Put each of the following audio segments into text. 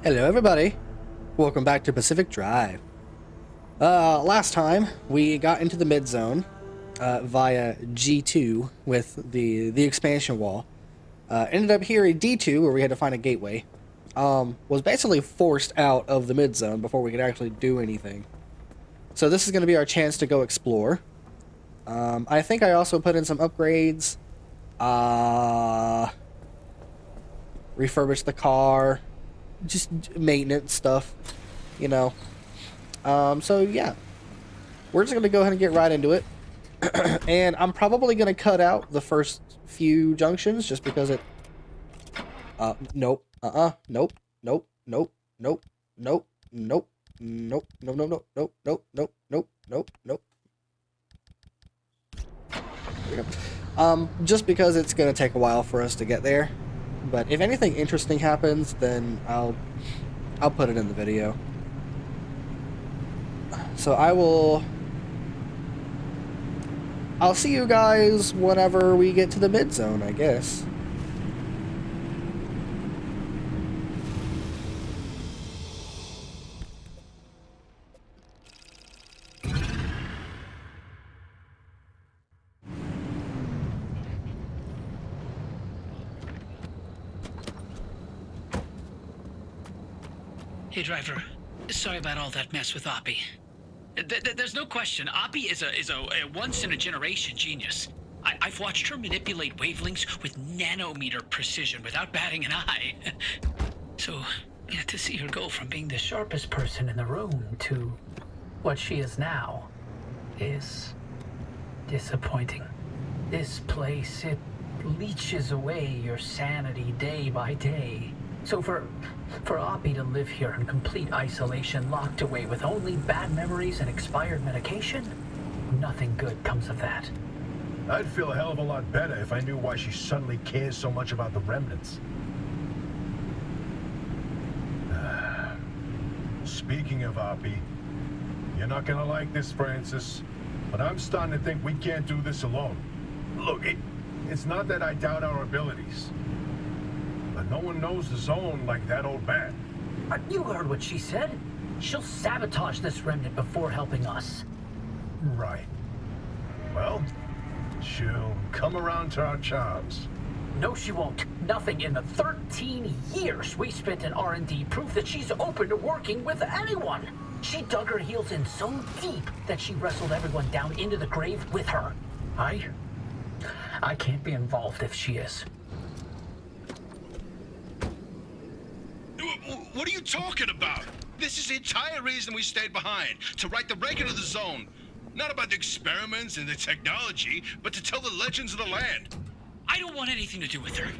Hello everybody, welcome back to Pacific Drive. Last time we got into the mid zone via G2 with the expansion wall. Ended up here at D2 where we had to find a gateway. Was basically forced out of the mid zone before we could actually do anything. So this is going to be our chance to go explore. I think I also put in some upgrades. Refurbish the car. Just maintenance stuff, you know. So yeah, we're just gonna go ahead and get right into it. And I'm probably gonna cut out the first few junctions just because it nope, nope, nope, nope, nope, nope, nope, nope, nope, nope, nope, nope, nope, nope, nope, nope, nope. There we go. Just because it's gonna take a while for us to get there. But if anything interesting happens, then I'll put it in the video. So I'll see you guys whenever we get to the mid zone, I guess. Hey, driver. Sorry about all that mess with Oppie. There's no question. Oppie is a once-in-a-generation genius. I've watched her manipulate wavelengths with nanometer precision without batting an eye. So, yeah, to see her go from being the sharpest person in the room to what she is now is disappointing. This place, it leeches away your sanity day by day. So for Oppie to live here in complete isolation, locked away with only bad memories and expired medication, nothing good comes of that. I'd feel a hell of a lot better if I knew why she suddenly cares so much about the remnants. Speaking of Oppie, you're not gonna like this, Francis, but I'm starting to think we can't do this alone. Look, it's not that I doubt our abilities, but no one knows the zone like that old bat. You heard what she said. She'll sabotage this remnant before helping us. Right. Well, she'll come around to our charms. No, she won't. Nothing in the 13 years we spent in R&D prove that she's open to working with anyone. She dug her heels in so deep that she wrestled everyone down into the grave with her. I can't be involved if she is. What are you talking about? This is the entire reason we stayed behind, to write the record of the zone. Not about the experiments and the technology, but to tell the legends of the land. I don't want anything to do with her.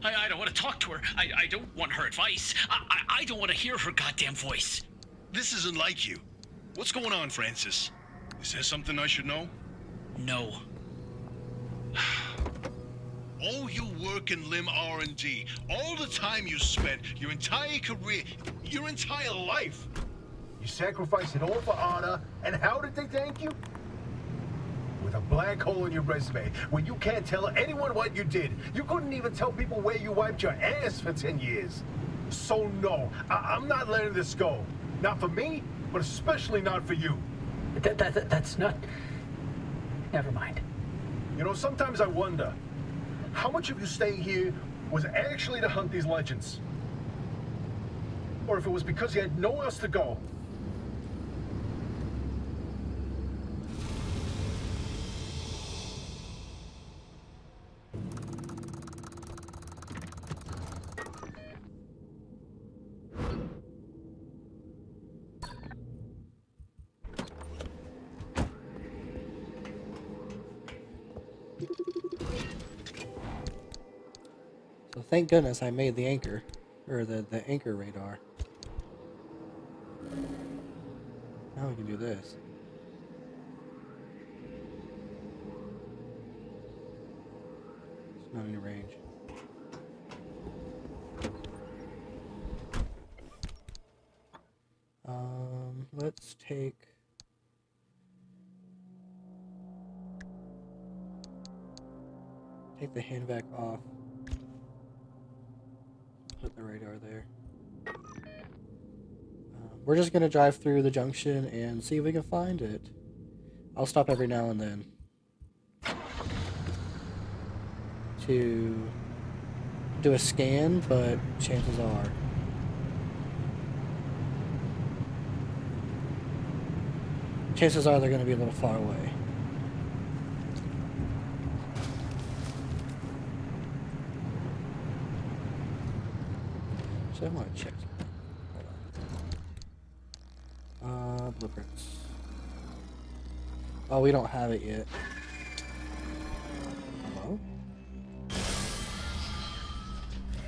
I don't want to talk to her. I don't want her advice. I don't want to hear her goddamn voice. This isn't like you. What's going on, Francis? Is there something I should know? No. All your work in limb R&D, all the time you spent, your entire career, your entire life. You sacrificed it all for honor, and how did they thank you? With a black hole in your resume, where you can't tell anyone what you did. You couldn't even tell people where you wiped your ass for 10 years. So no, I'm not letting this go. Not for me, but especially not for you. That's not... Never mind. You know, sometimes I wonder, how much of you staying here was actually to hunt these legends? Or if it was because you had nowhere else to go. So thank goodness I made the anchor, or the anchor radar. Now we can do this. It's not in range. Let's take the handvac off. Put the radar there. we're just gonna drive through the junction and see if we can find it. I'll stop every now and then to do a scan, but chances are they're gonna be a little far away. So I want to check. Hold on. Blueprints. Oh, we don't have it yet. Hello?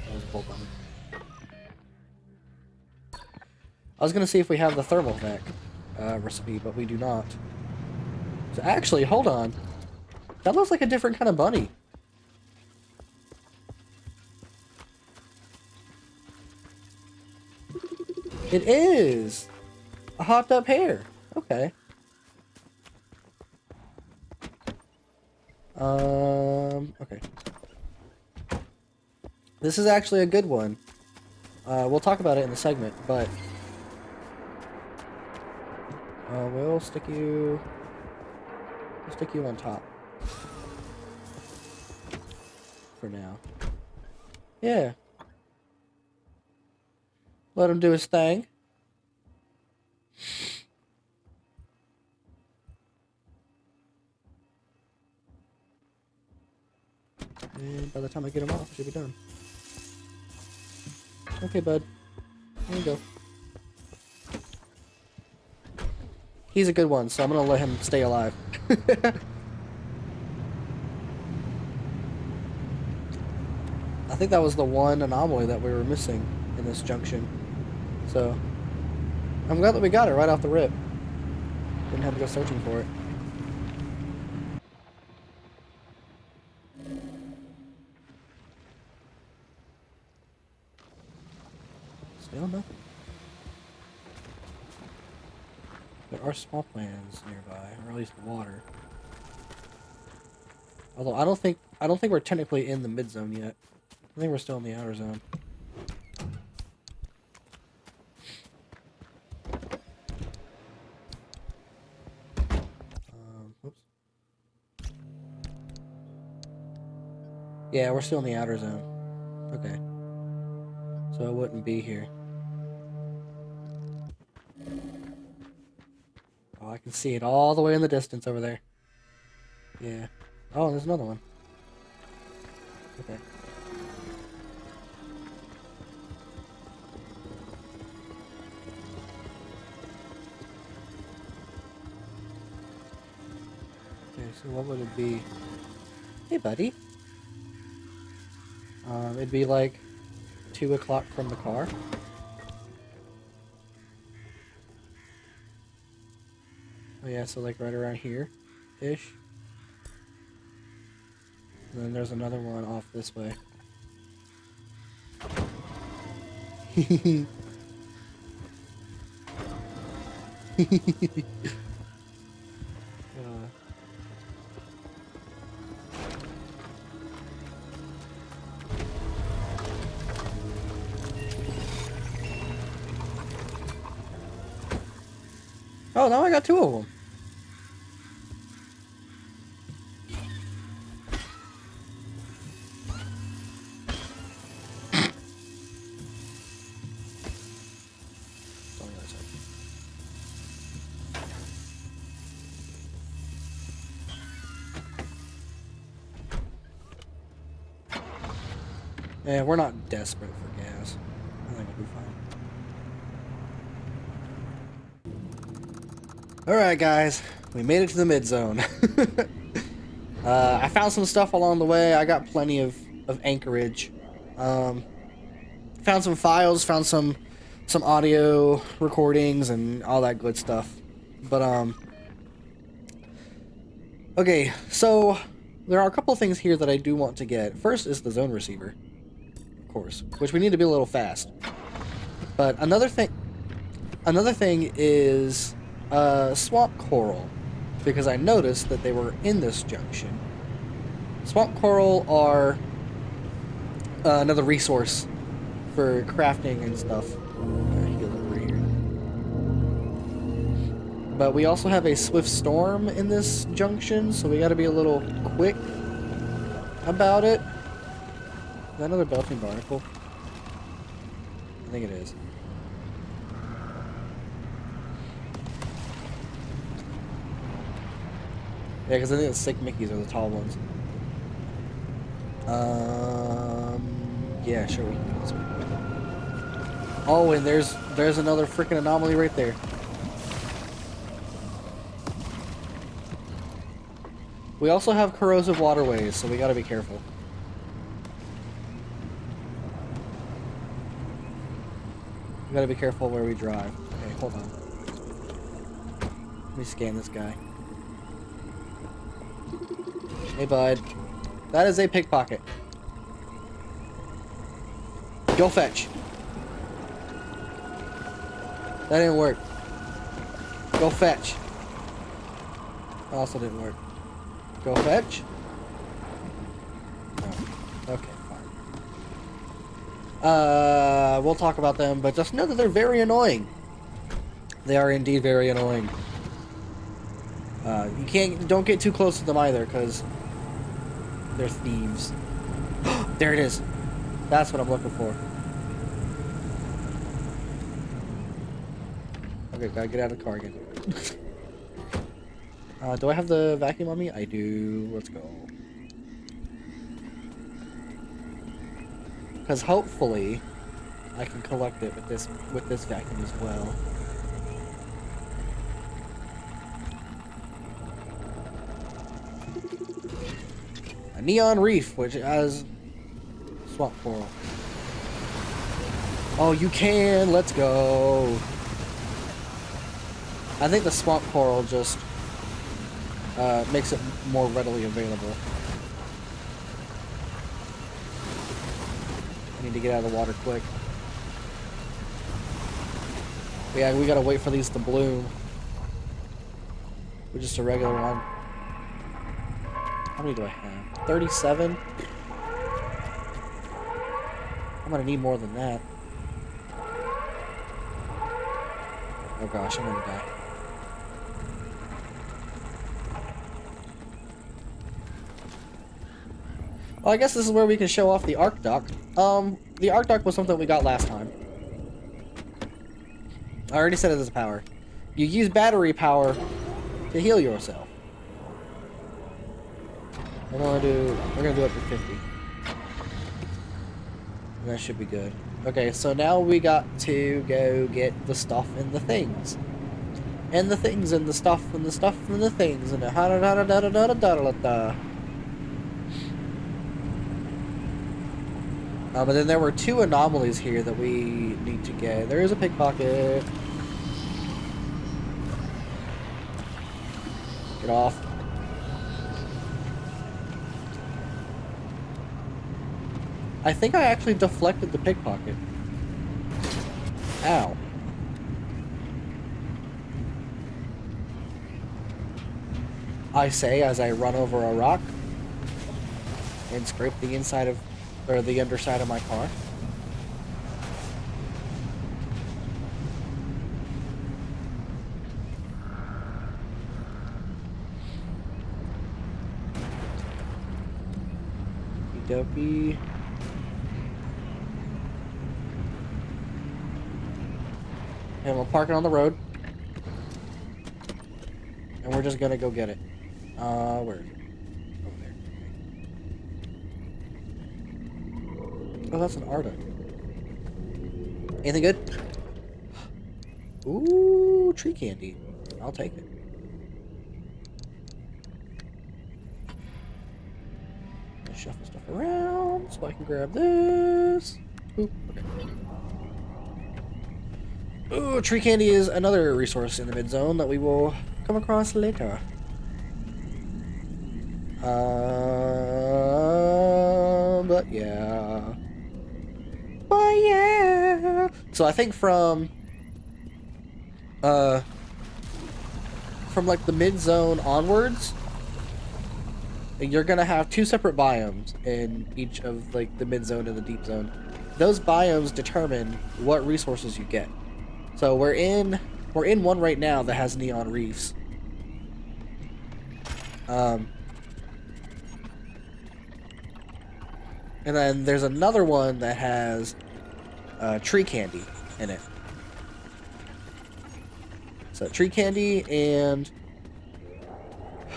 That was a bolt button. I was gonna see if we have the thermal vac recipe, but we do not. So actually, hold on. That looks like a different kind of bunny. It is a hopped up hare. Okay. Okay. This is actually a good one. We'll talk about it in the segment, but we'll stick you on top for now. Yeah. Let him do his thing. And by the time I get him off, it should be done. Okay, bud. There you go. He's a good one, so I'm gonna let him stay alive. I think that was the one anomaly that we were missing in this junction. So, I'm glad that we got it right off the rip. Didn't have to go searching for it. Still nothing. There are swamplands nearby, or at least water. Although I don't think we're technically in the mid zone yet. I think we're still in the outer zone. Whoops. Yeah, we're still in the outer zone. Okay. So it wouldn't be here. Oh, I can see it all the way in the distance over there. Yeah. Oh, there's another one. Okay. Okay, so what would it be? Hey, buddy. It'd be like 2 o'clock from the car. Oh yeah, so like right around here-ish. And then there's another one off this way. Oh, now I got 2 of them. Yeah, we're not desperate for gas. I think we'll be fine. Alright guys, we made it to the mid zone. I found some stuff along the way. I got plenty of anchorage. Found some files, found some audio recordings and all that good stuff. But okay, so there are a couple of things here that I do want to get. First is the zone receiver, of course, which we need to be a little fast. But another thing is swamp coral, because I noticed that they were in this junction. Swamp coral are another resource for crafting and stuff. Heal over here. But we also have a swift storm in this junction, so we gotta be a little quick about it. Is that another belching barnacle? I think it is. Yeah, because I think the sick Mickeys are the tall ones. Yeah, sure, we can go this way. Oh, and there's another freaking anomaly right there. We also have corrosive waterways, so we gotta be careful. We gotta be careful where we drive. Okay, hold on. Let me scan this guy. Hey, bud. That is a pickpocket. Go fetch. That didn't work. Go fetch. That also didn't work. Go fetch. No. Okay, fine. We'll talk about them, but just know that they're very annoying. They are indeed very annoying. Don't get too close to them either, because they're thieves. There it is. That's what I'm looking for. Okay, gotta get out of the car again. Do I have the vacuum on me? I do. Let's go. Because hopefully I can collect it with this vacuum as well. A neon reef, which has swamp coral. Oh, you can! Let's go! I think the swamp coral just makes it more readily available. I need to get out of the water quick. But yeah, we gotta wait for these to bloom. With just a regular one. How many do I have? 37? I'm gonna need more than that. Oh gosh, I'm gonna die. Well, I guess this is where we can show off the arc duct. The arc duct was something we got last time. I already said it as a power. You use battery power to heal yourself. We're gonna do up to 50. And that should be good. Okay, so now we got to go get the stuff and the things. And the things and the stuff and the stuff and the things and the ha da da da da da da da da da. But then there were two anomalies here that we need to get. There is a pickpocket. Get off. I think I actually deflected the pickpocket. Ow. I say as I run over a rock and scrape the inside of, or the underside of my car. Okey-dokey. And we'll park it on the road. And we're just gonna go get it. Where is it? Over there. Okay. Oh, that's an Arda. Anything good? Ooh, tree candy. I'll take it. Let's shuffle stuff around so I can grab this. Ooh, okay. Ooh, tree candy is another resource in the mid-zone that we will come across later. But yeah. But yeah. So I think from like the mid-zone onwards, you're gonna have two separate biomes in each of like the mid-zone and the deep zone. Those biomes determine what resources you get. So we're in We're in one right now that has neon reefs. And then there's another one that has tree candy in it. So tree candy and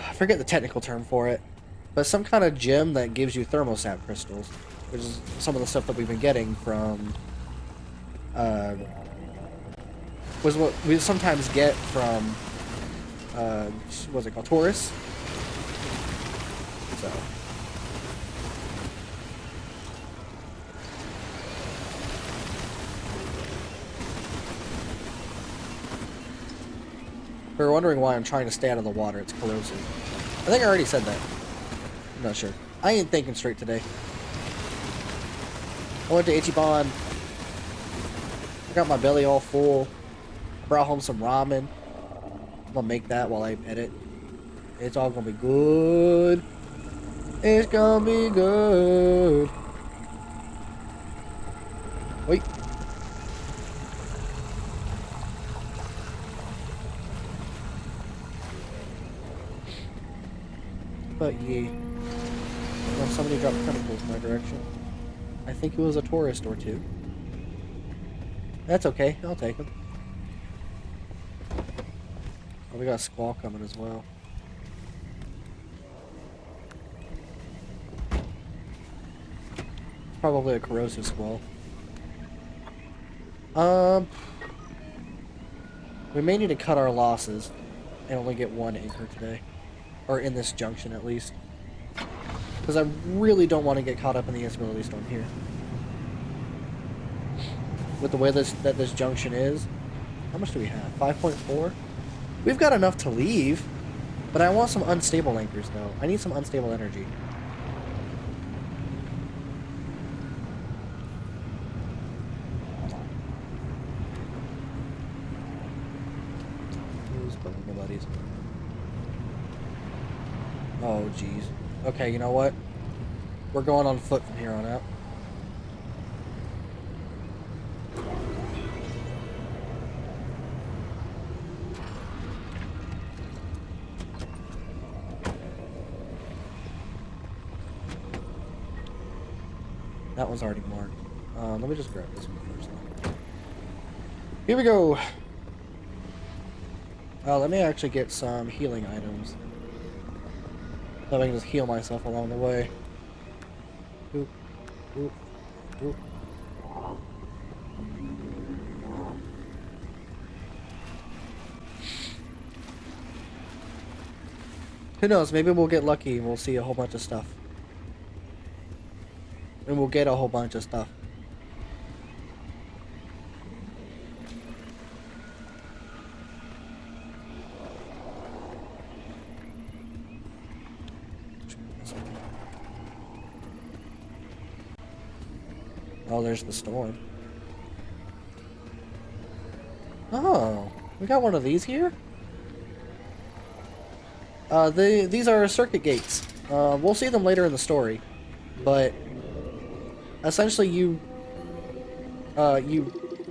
I forget the technical term for it, but some kind of gem that gives you thermostat crystals, which is some of the stuff that we've been getting from was what we sometimes get from what's it called, tourists. So if you're wondering why I'm trying to stay out of the water, it's corrosive. I think I already said that. I'm not sure. I ain't thinking straight today. I went to Ichiban. I got my belly all full. Brought home some ramen. I'm gonna make that while I edit. It's all gonna be good. It's gonna be good. Wait. But yeah. Well, somebody dropped chemicals in my direction. I think it was a tourist or two. That's okay. I'll take them. Oh, we got a squall coming as well. Probably a corrosive squall. We may need to cut our losses and only get one anchor today. Or in this junction, at least. Because I really don't want to get caught up in the instability storm here. With the way that this junction is. How much do we have? 5.4? We've got enough to leave. But I want some unstable anchors, though. I need some unstable energy. Who's building my buddies? Oh, jeez. Okay, you know what? We're going on foot from here on out. That one's already marked. Let me just grab this one first. Here we go! Let me actually get some healing items. So I can just heal myself along the way. Oop, oop, oop. Who knows, maybe we'll get lucky and we'll see a whole bunch of stuff. And we'll get a whole bunch of stuff. Oh, there's the storm. Oh, we got one of these here? These are circuit gates. We'll see them later in the story. But essentially you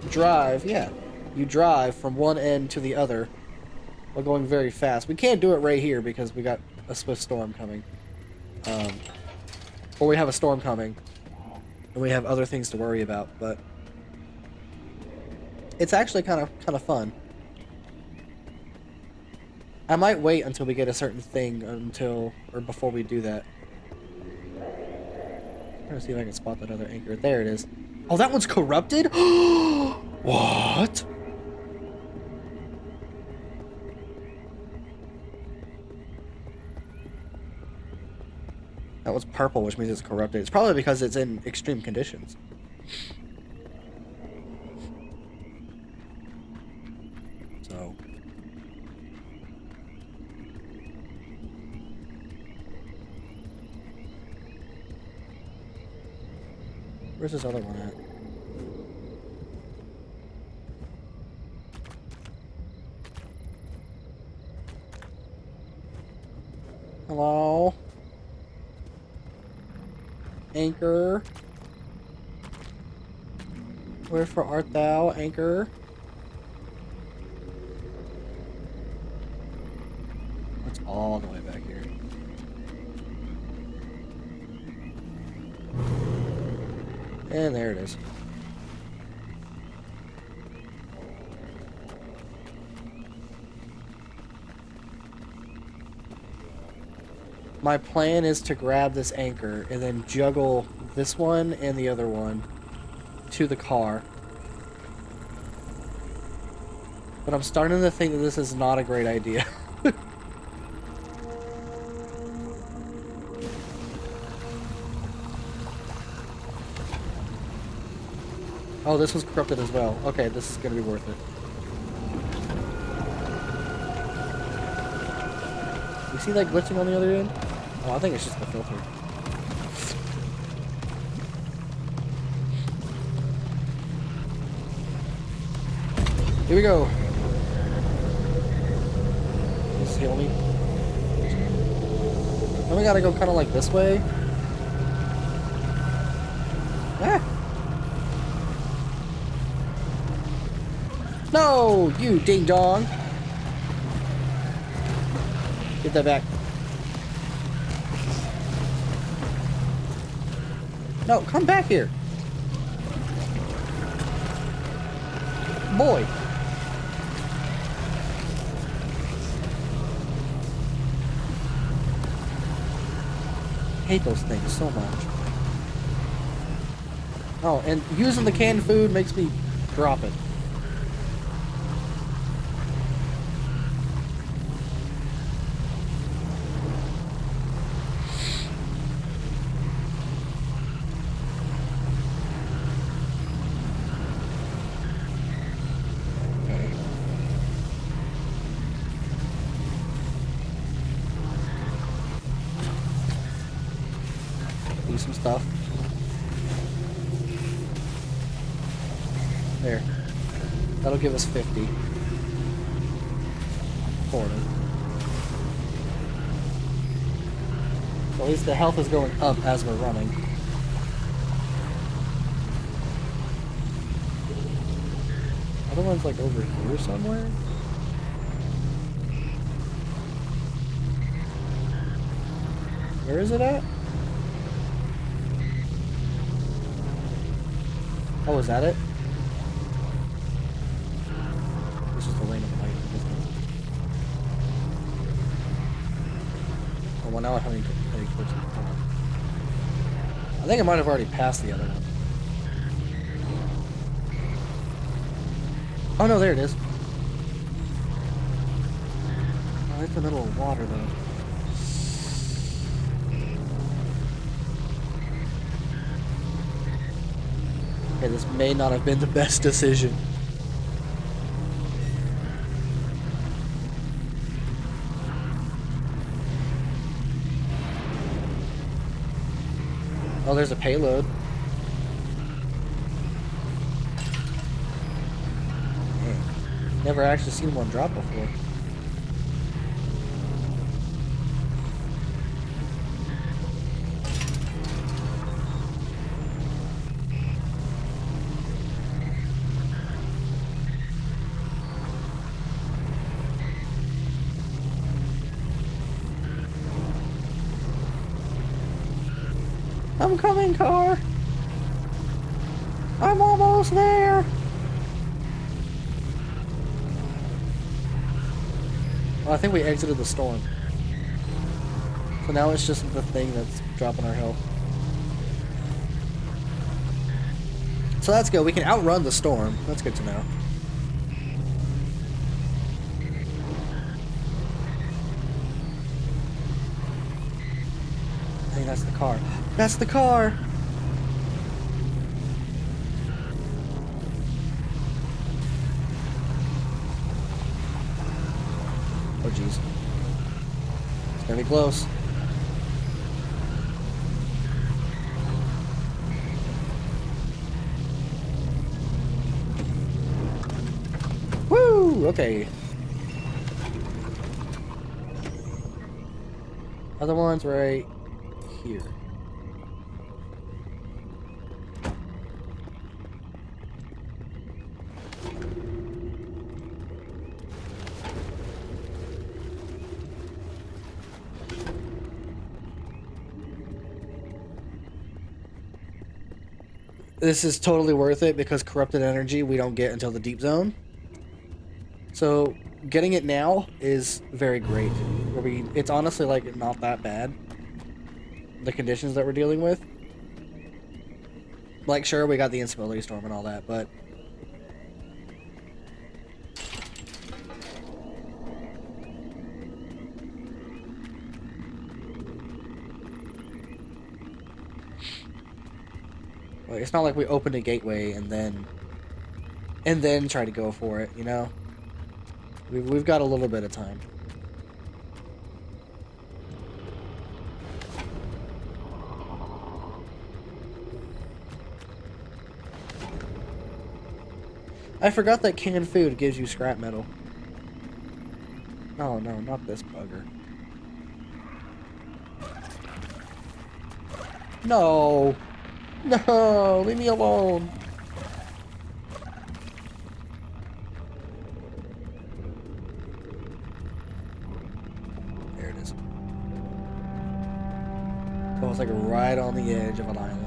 drive, yeah. You drive from one end to the other while going very fast. We can't do it right here because we got a swift storm coming. Or we have a storm coming. And we have other things to worry about, but it's actually kind of fun. I might wait until we get a certain thing before we do that. I'm gonna see if I can spot that other anchor. There it is. Oh, that one's corrupted? What? That was purple, which means it's corrupted. It's probably because it's in extreme conditions. So. Where's this other one at? Hello? Anchor. Wherefore art thou, anchor? It's all the way back here. And there it is. My plan is to grab this anchor and then juggle this one and the other one to the car. But I'm starting to think that this is not a great idea. Oh, this was corrupted as well. Okay, this is gonna be worth it. You see that glitching on the other end? Oh, I think it's just the filter. Here we go. Just heal me. Then we gotta go kind of like this way. Ah! No, you ding dong. Get that back. No, come back here. Boy. I hate those things so much. Oh, and using the canned food makes me drop it. Some stuff. There. That'll give us 50. Sort of. So at least the health is going up as we're running. Other one's like over here somewhere? Where is it at? Oh, is that it? This is the lane of light. Oh, well, now I'm heading towards the car. I think I might have already passed the other one. Oh, no, there it is. Oh, it's the middle of water, though. Okay, this may not have been the best decision. Oh, there's a payload. Never actually seen one drop before. I'm coming, car. I'm almost there. Well, I think we exited the storm. So now it's just the thing that's dropping our health. So that's good. We can outrun the storm. That's good to know. I think that's the car. That's the car! Oh, jeez. It's gonna be close. Woo! Okay. Other one's right here. this is totally worth it because corrupted energy we don't get until the deep zone. So getting it now is very great. It's honestly like not that bad. The conditions that we're dealing with. Like sure we got the instability storm and all that, but like, it's not like we opened a gateway and then try to go for it, you know? We've got a little bit of time. I forgot that canned food gives you scrap metal. Oh no, not this bugger. No! No! Leave me alone! There it is. Oh, it's like right on the edge of an island.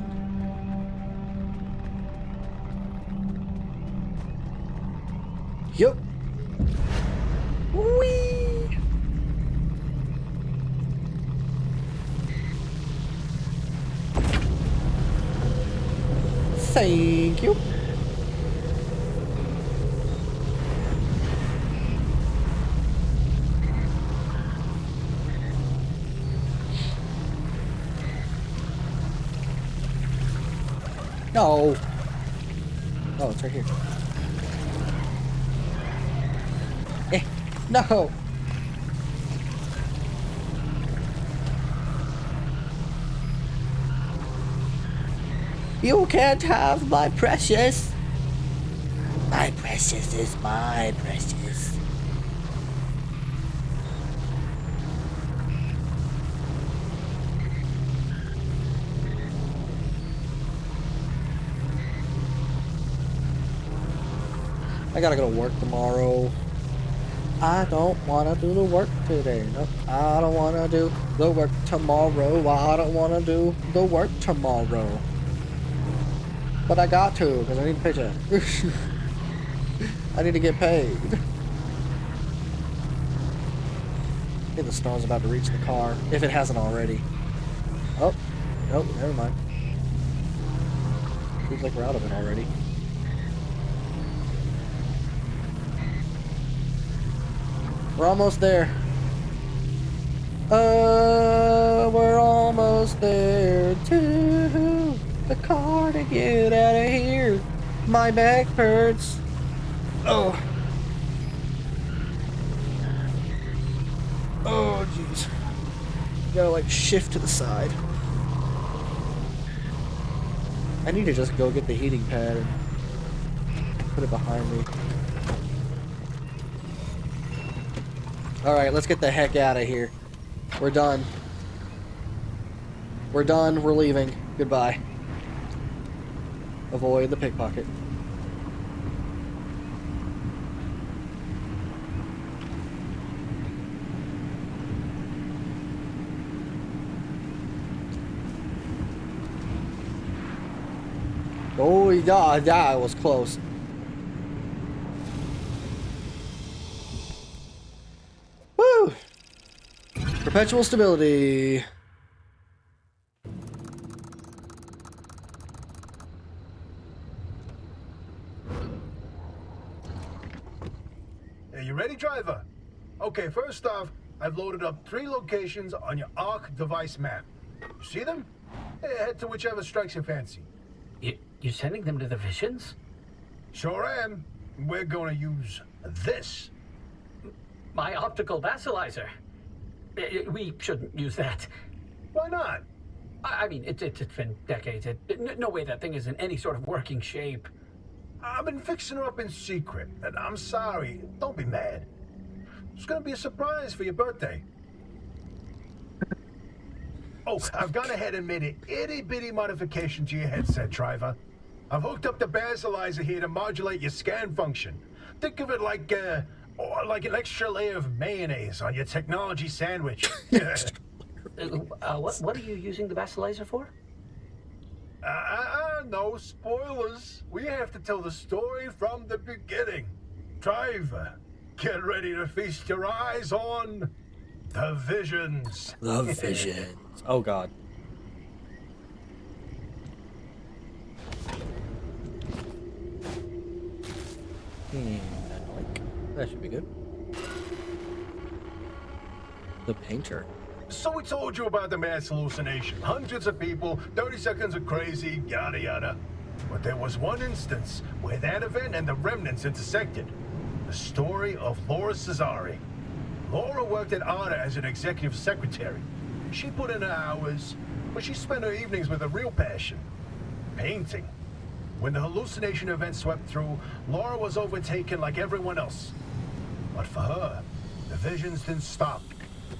Yup. Whee! Thank you. No. Oh, it's right here. No! You can't have my precious! My precious is my precious. I gotta go to work tomorrow. I don't want to do the work today. No, I don't want to do the work tomorrow. I don't want to do the work tomorrow. But I got to, because I need a paycheck. I need to get paid. I think the storm's about to reach the car, if it hasn't already. Oh, nope, never mind. Seems like we're out of it already. We're almost there. We're almost there to the car to get out of here. My back hurts. Oh. Oh, jeez. Gotta like shift to the side. I need to just go get the heating pad and put it behind me. Alright, let's get the heck out of here. We're done. We're done. We're leaving. Goodbye. Avoid the pickpocket. Oh, yeah, that was close. Woo! Perpetual stability. Are you ready, driver? Okay, first off, I've loaded up 3 locations on your ARC device map. You see them? Head to whichever strikes your fancy. You're sending them to the Visions? Sure am. We're gonna use this. My optical vassalizer. We shouldn't use that. Why not? I mean, it's been decades. No way that thing is in any sort of working shape. I've been fixing her up in secret, and I'm sorry. Don't be mad. It's gonna be a surprise for your birthday. Oh, I've gone ahead and made an itty-bitty modification to your headset, driver. I've hooked up the basalizer here to modulate your scan function. Think of it like an extra layer of mayonnaise on your technology sandwich. What are you using the basalizer for? no spoilers. We have to tell the story from the beginning. Driver, get ready to feast your eyes on the visions. The visions. Oh god. That should be good. The painter. So we told you about the mass hallucination. Hundreds of people, 30 seconds of crazy, yada yada. But there was one instance where that event and the remnants intersected. The story of Laura Cesari. Laura worked at ARDA as an executive secretary. She put in her hours, but she spent her evenings with a real passion. Painting. When the hallucination event swept through, Laura was overtaken like everyone else. But for her, the visions didn't stop.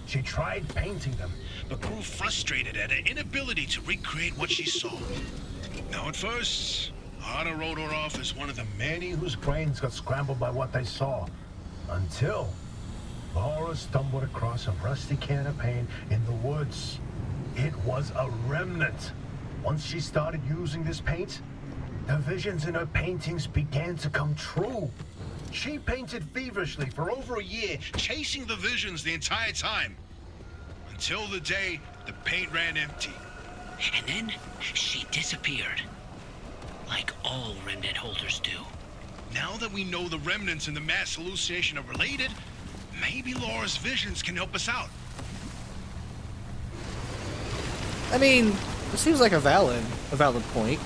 She tried painting them, but grew frustrated at her inability to recreate what she saw. Now at first, Anna wrote her off as one of the many whose brains got scrambled by what they saw. Until Laura stumbled across a rusty can of paint in the woods. It was a remnant. Once she started using this paint, the visions in her paintings began to come true. She painted feverishly for over a year, chasing the visions the entire time. Until the day the paint ran empty. And then she disappeared. Like all remnant holders do. Now that we know the remnants and the mass hallucination are related, maybe Laura's visions can help us out. I mean, it seems like a valid point.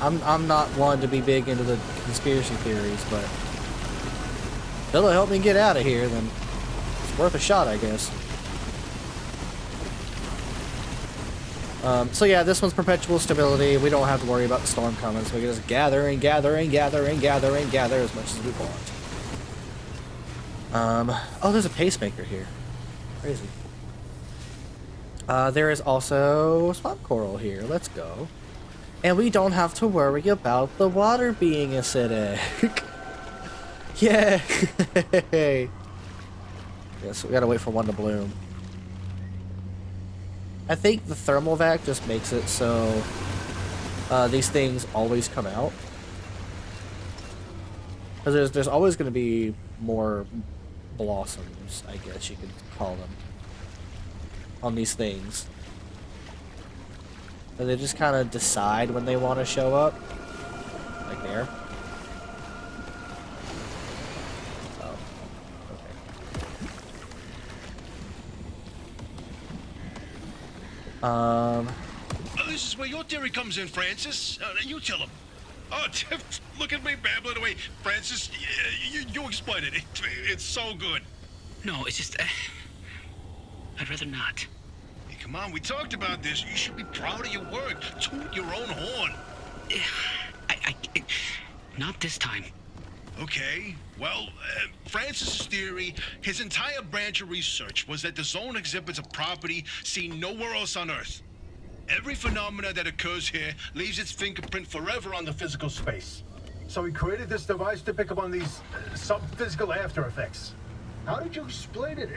I'm not one to be big into the conspiracy theories, but if it'll help me get out of here, then it's worth a shot, I guess. So yeah, this one's perpetual stability. We don't have to worry about the storm coming, so we can just gather and gather and gather and gather and gather as much as we want. Oh, there's a pacemaker here. Crazy. There is also swamp coral here. Let's go. And we don't have to worry about the water being acidic. Yay! Yes, we gotta wait for one to bloom. I think the thermal vac just makes it so these things always come out. Because there's always going to be more blossoms, I guess you could call them, on these things. And they just kind of decide when they want to show up. Like there. Oh, okay. This is where your theory comes in, Francis. You tell him. Oh, look at me babbling away. Francis, you explain it. It's so good. No, it's just... I'd rather not. Hey, come on, we talked about this. You should be proud of your work. Toot your own horn. Not this time. Okay, well, Francis's theory, his entire branch of research was that the zone exhibits a property seen nowhere else on Earth. Every phenomena that occurs here leaves its fingerprint forever on the physical space. So he created this device to pick up on these sub-physical after effects. How did you explain it?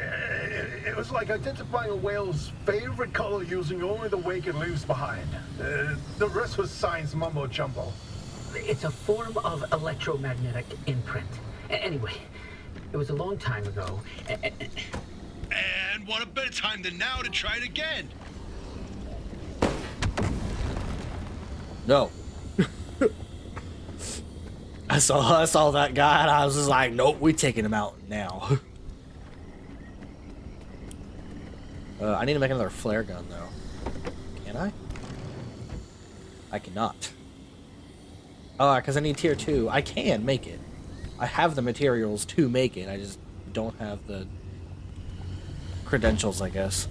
It was like identifying a whale's favorite color using only the wake it leaves behind. The rest was science mumbo-jumbo. It's a form of electromagnetic imprint. Anyway, it was a long time ago. And what a better time than now to try it again. No. I saw that guy and I was just like, nope, we're taking him out now. I need to make another flare gun though. Can I? I cannot. Oh, because I need tier 2. I can make it. I have the materials to make it. I just don't have the credentials, I guess.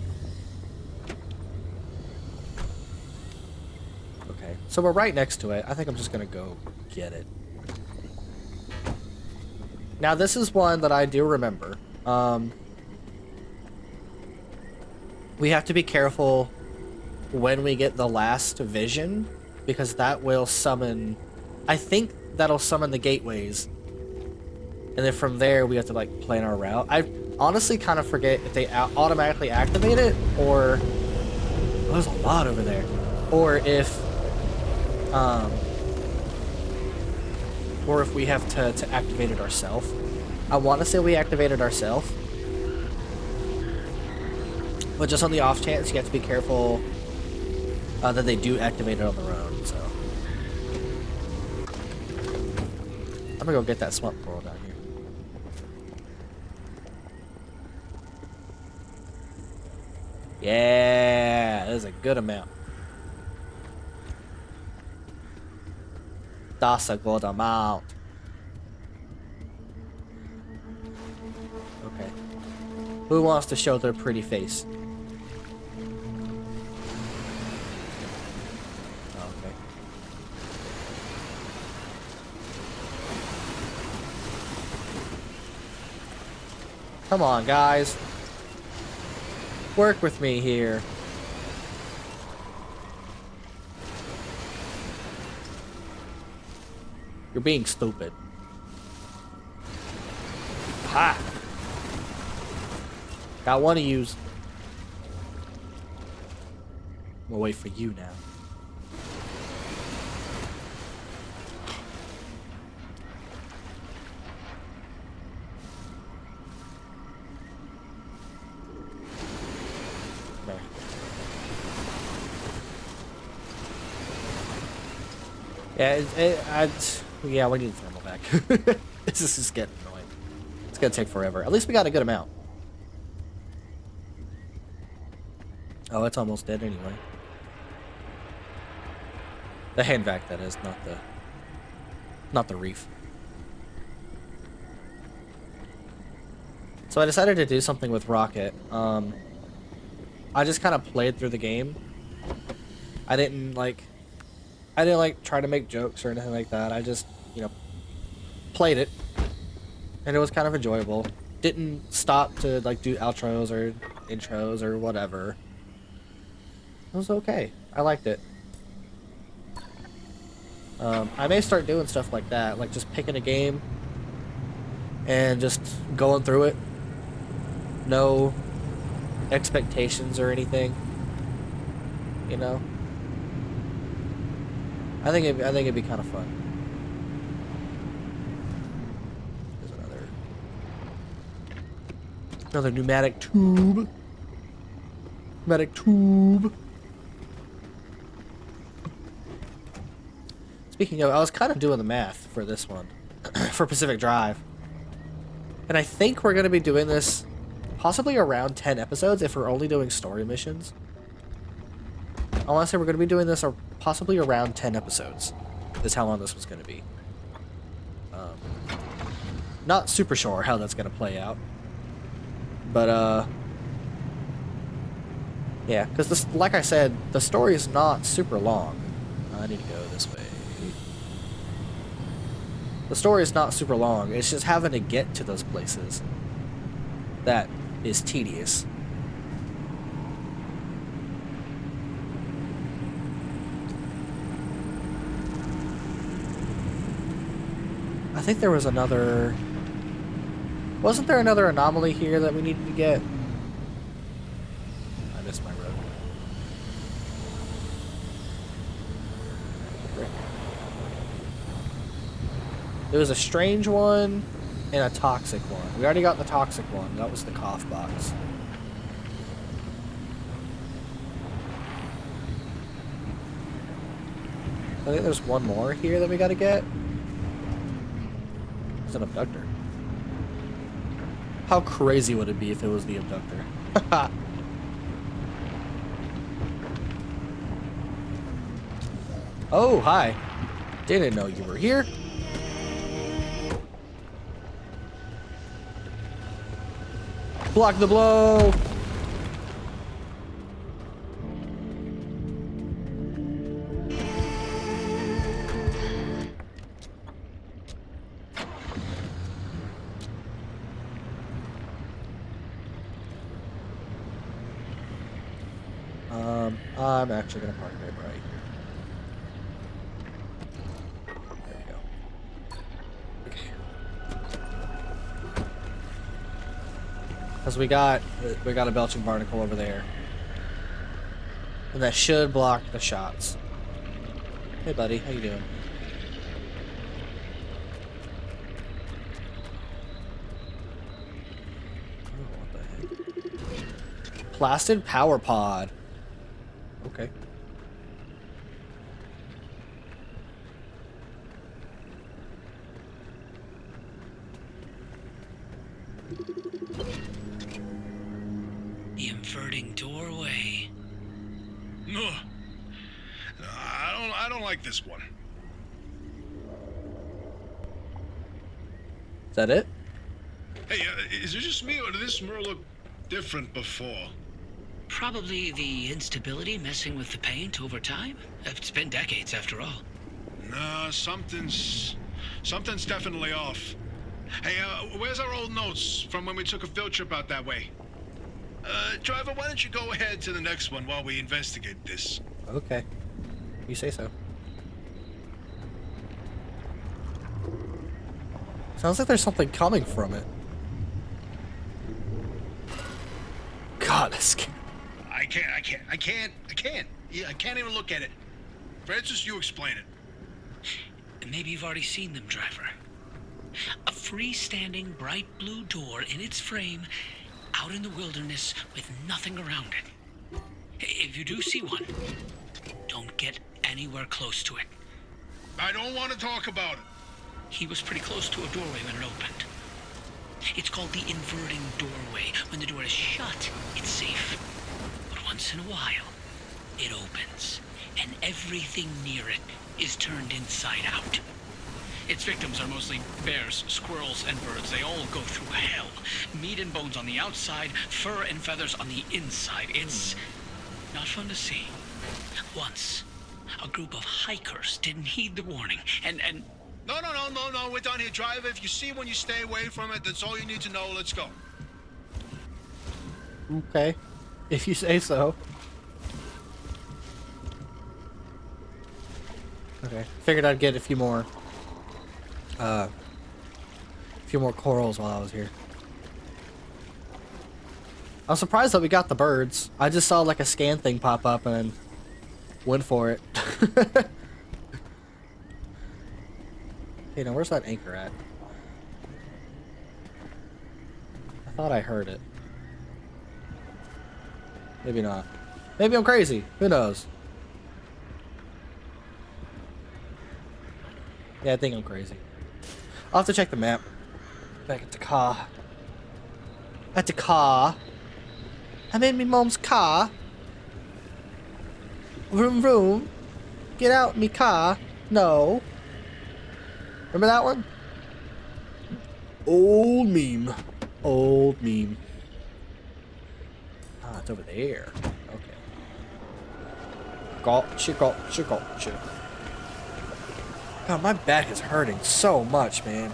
Okay, so we're right next to it. I think I'm just gonna go get it. Now this is one that I do remember. We have to be careful when we get the last vision, because that will summon... I think that'll summon the gateways. And then from there, we have to, like, plan our route. I honestly kind of forget if they automatically activate it, or there's a lot over there. Or if we have to activate it ourselves. I want to say we activated ourselves. But just on the off chance, you have to be careful that they do activate it on their own, so. I'm gonna go get that swamp coral down here. Yeah, there's a good amount. That's a good amount. Okay. Who wants to show their pretty face? Okay. Come on, guys. Work with me here. You're being stupid. Ha! Got one of yous. We'll wait for you now. There. Yeah, yeah, we need the thermal back. This is just getting annoying. It's gonna take forever. At least we got a good amount. Oh, it's almost dead anyway. The hand vac, that is, not the reef. So I decided to do something with Rocket. I just kind of played through the game. I didn't try to make jokes or anything like that. I just, played it, and it was kind of enjoyable. Didn't stop to do outros or intros or whatever. It was okay. I liked it. I may start doing stuff like that, like just picking a game and just going through it. No expectations or anything. I think it'd be kind of fun. There's another pneumatic tube. Pneumatic tube. Speaking of, I was kind of doing the math for this one, for Pacific Drive. And I think we're going to be doing this possibly around 10 episodes if we're only doing story missions. I want to say we're going to be doing this possibly around 10 episodes is how long this was going to be. Not super sure how that's going to play out. But, yeah, because this, like I said, the story is not super long. I need to go this way. The story is not super long. It's just having to get to those places that is tedious. I think there was another... Wasn't there another anomaly here that we needed to get? I missed my road. There was a strange one and a toxic one. We already got the toxic one. That was the cough box. I think there's one more here that we gotta get. It's an abductor. How crazy would it be if it was the abductor? Oh, hi. Didn't know you were here. Block the blow! I'm actually gonna park right here. There we go. Okay. Because we got a belching barnacle over there. And that should block the shots. Hey, buddy. How you doing? Oh, what the heck? Plastid power pod. Okay. The inverting doorway. Ugh. I don't like this one. Is that it? Hey, is it just me or did this mirror look different before? Probably the instability messing with the paint over time. It's been decades after all. No, something's definitely off. Hey, where's our old notes from when we took a field trip out that way? Driver, why don't you go ahead to the next one while we investigate this? Okay. You say so. Sounds like there's something coming from it. God, that's scary. I can't. Yeah, I can't even look at it. Francis, you explain it. Maybe you've already seen them, driver. A freestanding bright blue door in its frame, out in the wilderness with nothing around it. If you do see one, don't get anywhere close to it. I don't want to talk about it. He was pretty close to a doorway when it opened. It's called the inverting doorway. When the door is shut, it's safe. But once in a while, it opens, and everything near it is turned inside out. Its victims are mostly bears, squirrels, and birds. They all go through hell. Meat and bones on the outside, fur and feathers on the inside. It's not fun to see. Once, a group of hikers didn't heed the warning, and No, we're done here, driver. If you see one, you stay away from it. That's all you need to know. Let's go. Okay. If you say so. Okay. Figured I'd get a few more corals while I was here. I was surprised that we got the birds. I just saw like a scan thing pop up and went for it. Hey, now where's that anchor at? I thought I heard it. Maybe not. Maybe I'm crazy. Who knows? Yeah, I think I'm crazy. I'll have to check the map. Back at the car. At the car. I'm in my mom's car. Vroom vroom. Get out me car. No. Remember that one? Old meme. Old meme. Ah, it's over there. Okay. Gotcha. God, my back is hurting so much, man.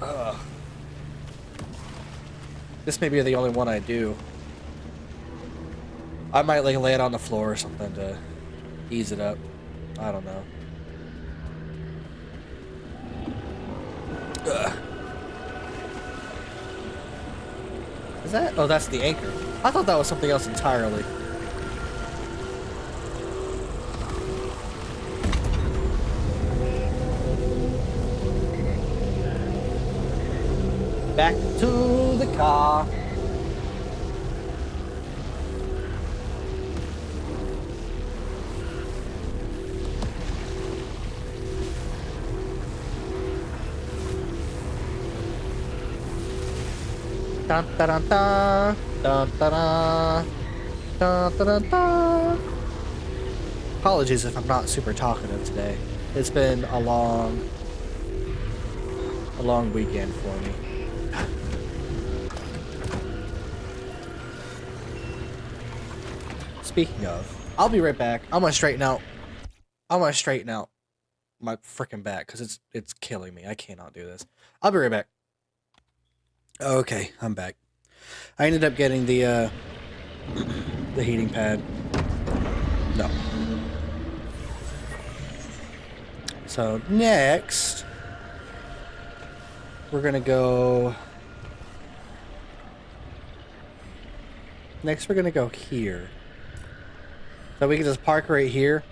Ugh. This may be the only one I do. I might like lay it on the floor or something to ease it up. I don't know. Ugh. Is that? Oh, that's the anchor. I thought that was something else entirely. Back to the car. Dun, dun, dun, dun, dun, dun, dun, dun, dun. Apologies if I'm not super talkative today. It's been a long weekend for me. Speaking of, I'll be right back. I'm gonna straighten out my freaking back because it's killing me. I cannot do this. I'll be right back. Okay, I'm back. I ended up getting the heating pad. No. So next, we're gonna go. Next, we're gonna go here. So we can just park right here.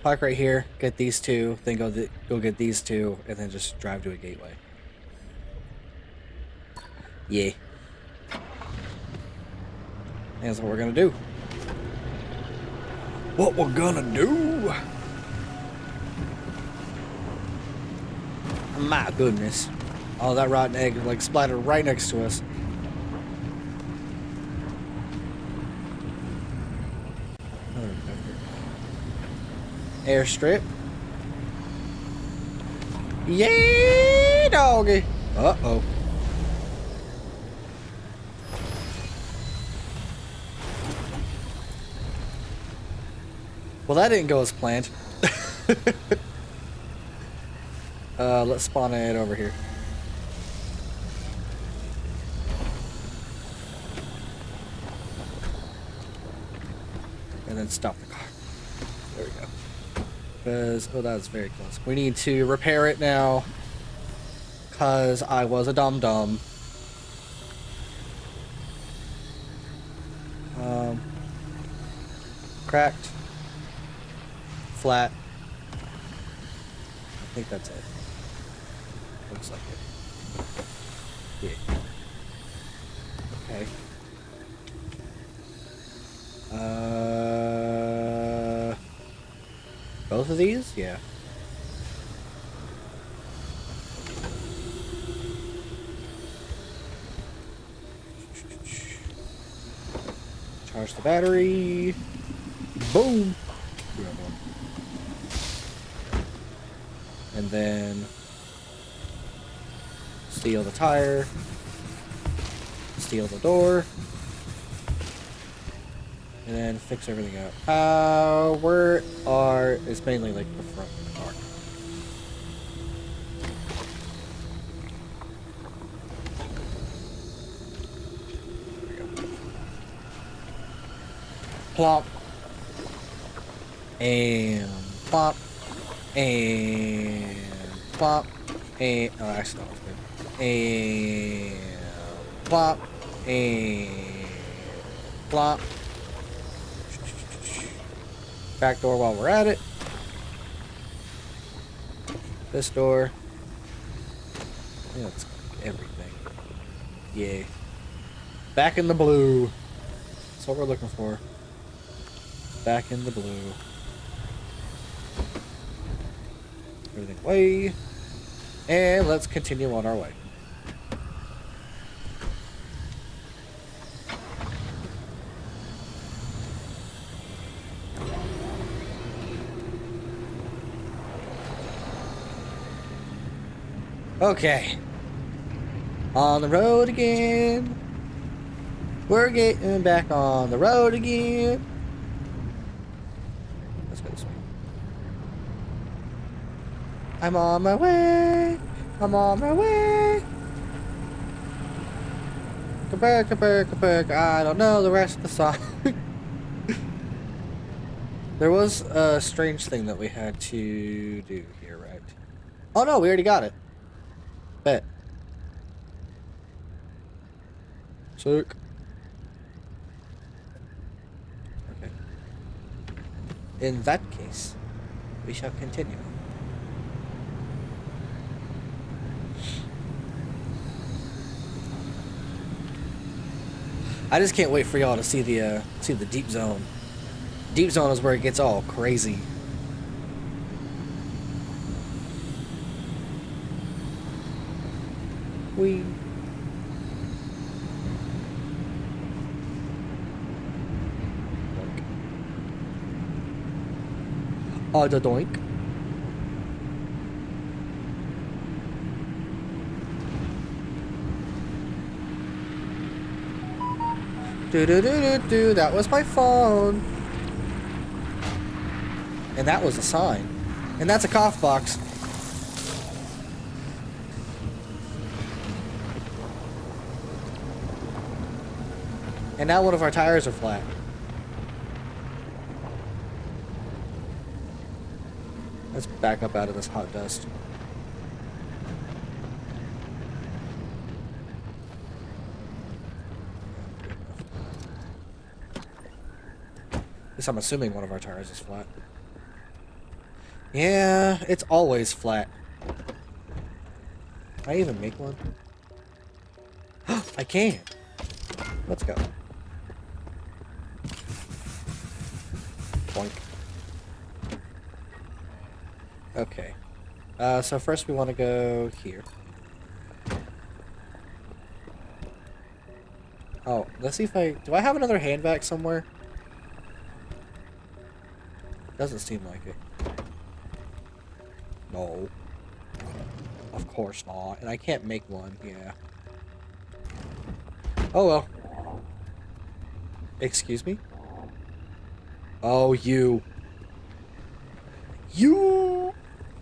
Park right here, get these two, then go get these two, and then just drive to a gateway. Yeah. That's what we're gonna do. What we're gonna do? My goodness. Oh, that rotten egg like splattered right next to us. Airstrip. Yay, doggy. Uh-oh. Well, that didn't go as planned. Let's spawn it over here. And then stop the car. There we go. Because, oh, that was very close. We need to repair it now. Because I was a dum-dum. Cracked. Flat. I think that's it. Looks like it. Yeah. Okay. Both of these? Yeah. Charge the battery. Boom. And then steal the tire. Steal the door. And then fix everything up. Where are... It's mainly like the front of the car. There we go. Plop. And plop. And plop. And... Oh, actually, that was good. And plop. And plop. Back door while we're at it. This door. Yeah, that's everything. Yay. Back in the blue. That's what we're looking for. Back in the blue. Everything away. And let's continue on our way. Okay. On the road again. We're getting back on the road again. Let's go this way. I'm on my way. I'm on my way. I don't know the rest of the song. There was a strange thing that we had to do here, right? Oh no, we already got it. Bet. Sick. Okay. In that case, we shall continue. I just can't wait for y'all to see the deep zone. Deep zone is where it gets all crazy. We. The doink. Do. That was my phone. And that was a sign. And that's a cough box. And now one of our tires are flat. Let's back up out of this hot dust. least I'm assuming one of our tires is flat. Yeah, it's always flat. Can I even make one? I can. Let's go. Boink. Okay. So first we want to go here. Oh, let's see if do I have another hand vac somewhere? Doesn't seem like it. No. Of course not. And I can't make one, yeah. Oh well. Excuse me? Oh, you. You!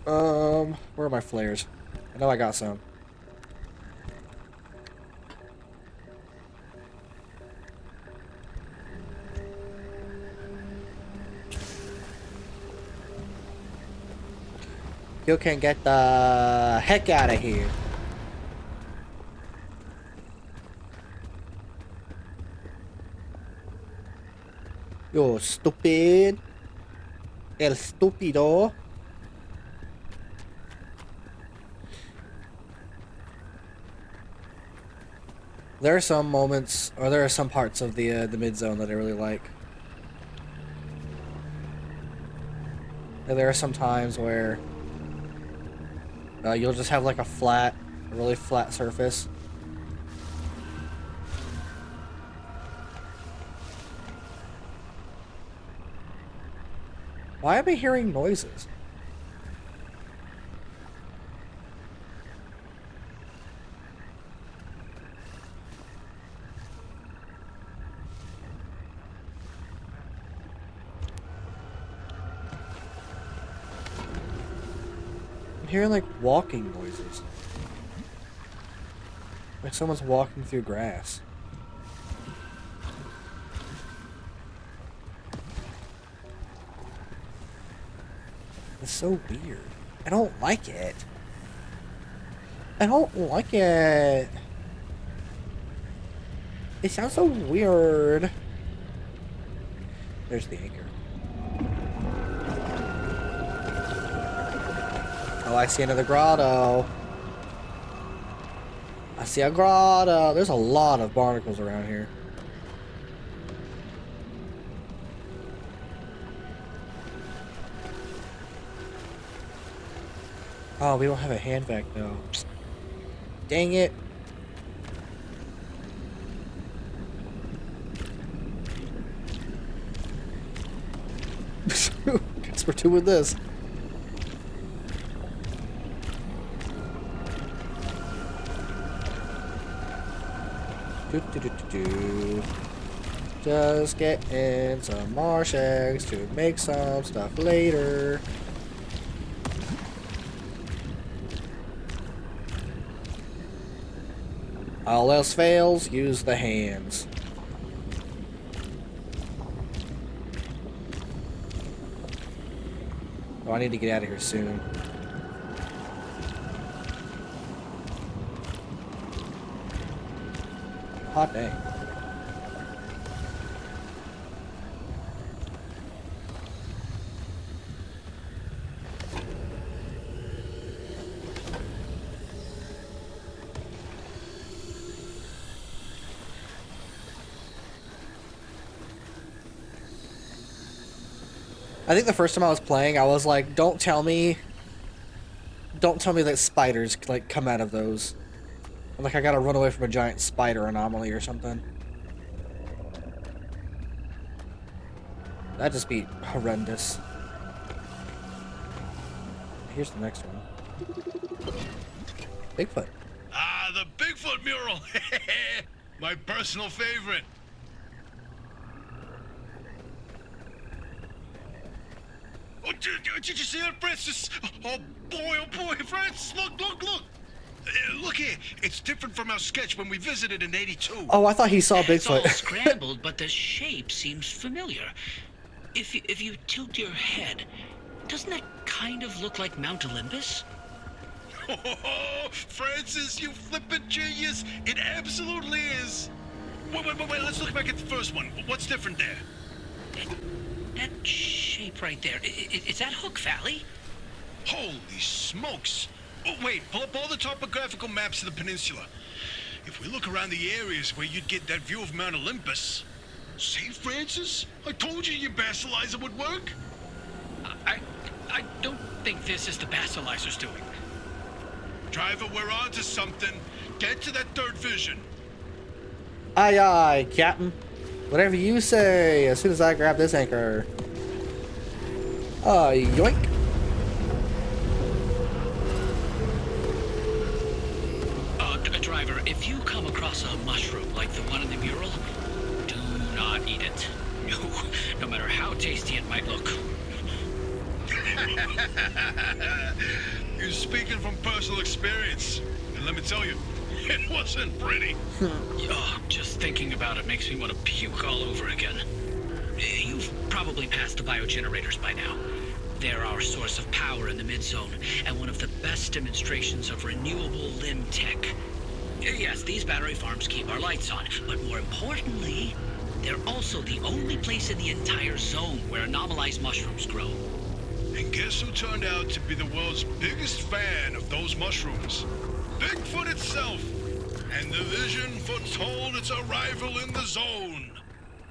Where are my flares? I know I got some. You can get the heck out of here. Yo, stupid. El stupido. There are some moments, or there are some parts of the mid zone that I really like. And there are some times where you'll just have like a really flat surface. Why am I hearing noises? I'm hearing like walking noises. Like someone's walking through grass. It's so weird. I don't like it. I don't like it. It sounds so weird. There's the anchor. Oh, I see another grotto. I see a grotto. There's a lot of barnacles around here. Oh, we don't have a hand vac though. Dang it. Guess we're doing this. Just getting some marsh eggs to make some stuff later. All else fails, use the hands. Oh, I need to get out of here soon. Hot day. I think the first time I was playing, I was like, don't tell me that spiders like come out of those. Like I gotta run away from a giant spider anomaly or something. That'd just be horrendous. Here's the next one. Bigfoot. Ah, the Bigfoot mural. My personal favorite. Oh, did you see that, Francis? Oh boy, Francis, look. Look here, it's different from our sketch when we visited in '82. Oh, I thought he saw It's all Bigfoot. scrambled, but the shape seems familiar. If you tilt your head, doesn't that kind of look like Mount Olympus? Oh, Francis, you flippin' genius! It absolutely is. Wait, let's look back at the first one. What's different there? That shape right there, is that Hook Valley? Holy smokes! Oh, wait, pull up all the topographical maps of the peninsula. If we look around the areas where you'd get that view of Mount Olympus... St. Francis? I told you your basilizer would work. I don't think this is the Basilizer's doing. Driver, we're on to something. Get to that third vision. Aye, aye, Captain. Whatever you say, as soon as I grab this anchor. Yoink. Driver, if you come across a mushroom like the one in the mural, do not eat it. No matter how tasty it might look. You're speaking from personal experience. And let me tell you, it wasn't pretty. Just thinking about it makes me want to puke all over again. You've probably passed the biogenerators by now. They're our source of power in the mid-zone, and one of the best demonstrations of renewable limb tech. Yes, these battery farms keep our lights on, but more importantly, they're also the only place in the entire zone where anomalized mushrooms grow. And guess who turned out to be the world's biggest fan of those mushrooms? Bigfoot itself! And the vision foretold its arrival in the zone.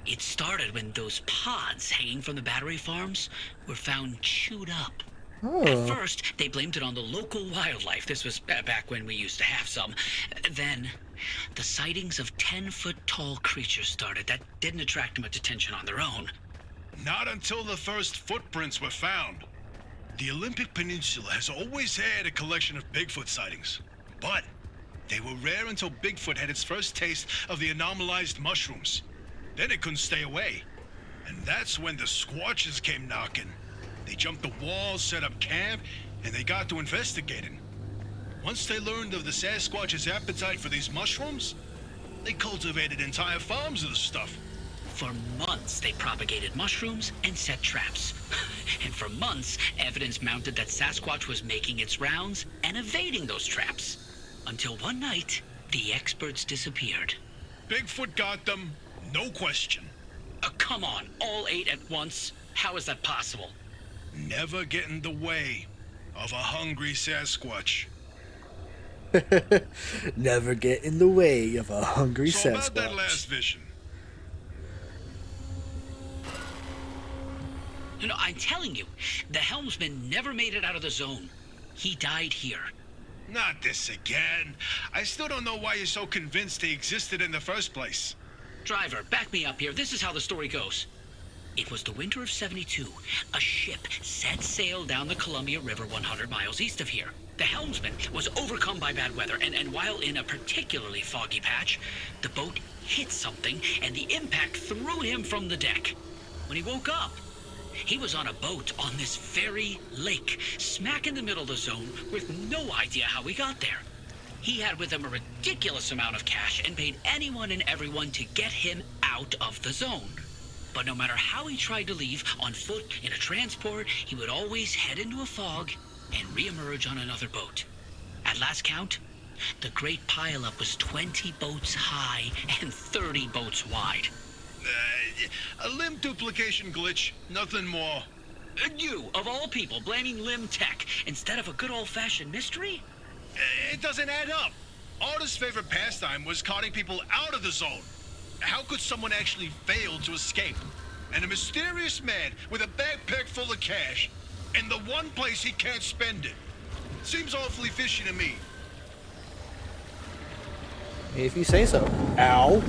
It started when those pods hanging from the battery farms were found chewed up. Oh. At first, they blamed it on the local wildlife. This was back when we used to have some. Then, the sightings of 10-foot-tall creatures started that didn't attract much attention on their own. Not until the first footprints were found. The Olympic Peninsula has always had a collection of Bigfoot sightings, but they were rare until Bigfoot had its first taste of the anomalized mushrooms. Then it couldn't stay away. And that's when the Squatches came knocking. They jumped the walls, set up camp, and they got to investigating. Once they learned of the Sasquatch's appetite for these mushrooms, they cultivated entire farms of the stuff. For months, they propagated mushrooms and set traps. And for months, evidence mounted that Sasquatch was making its rounds and evading those traps. Until one night, the experts disappeared. Bigfoot got them, no question. Come on, all 8 at once? How is that possible? Never get in the way of a hungry Sasquatch. Never get in the way of a hungry So Sasquatch. about that last vision. No, I'm telling you, the helmsman never made it out of the zone. He died here. Not this again. I still don't know why you're so convinced they existed in the first place. Driver, back me up here. This is how the story goes. It was the winter of '72. A ship set sail down the Columbia River 100 miles east of here. The helmsman was overcome by bad weather, and while in a particularly foggy patch, the boat hit something, and the impact threw him from the deck. When he woke up, he was on a boat on this very lake, smack in the middle of the zone, with no idea how he got there. He had with him a ridiculous amount of cash and paid anyone and everyone to get him out of the zone. But no matter how he tried to leave, on foot, in a transport, he would always head into a fog and reemerge on another boat. At last count, the great pileup was 20 boats high and 30 boats wide. A limb duplication glitch, nothing more. You, of all people, blaming limb tech instead of a good old-fashioned mystery? It doesn't add up. Arda's favorite pastime was carting people out of the zone. How could someone actually fail to escape? And a mysterious man with a backpack full of cash in the one place he can't spend it. Seems awfully fishy to me. If you say so. Ow.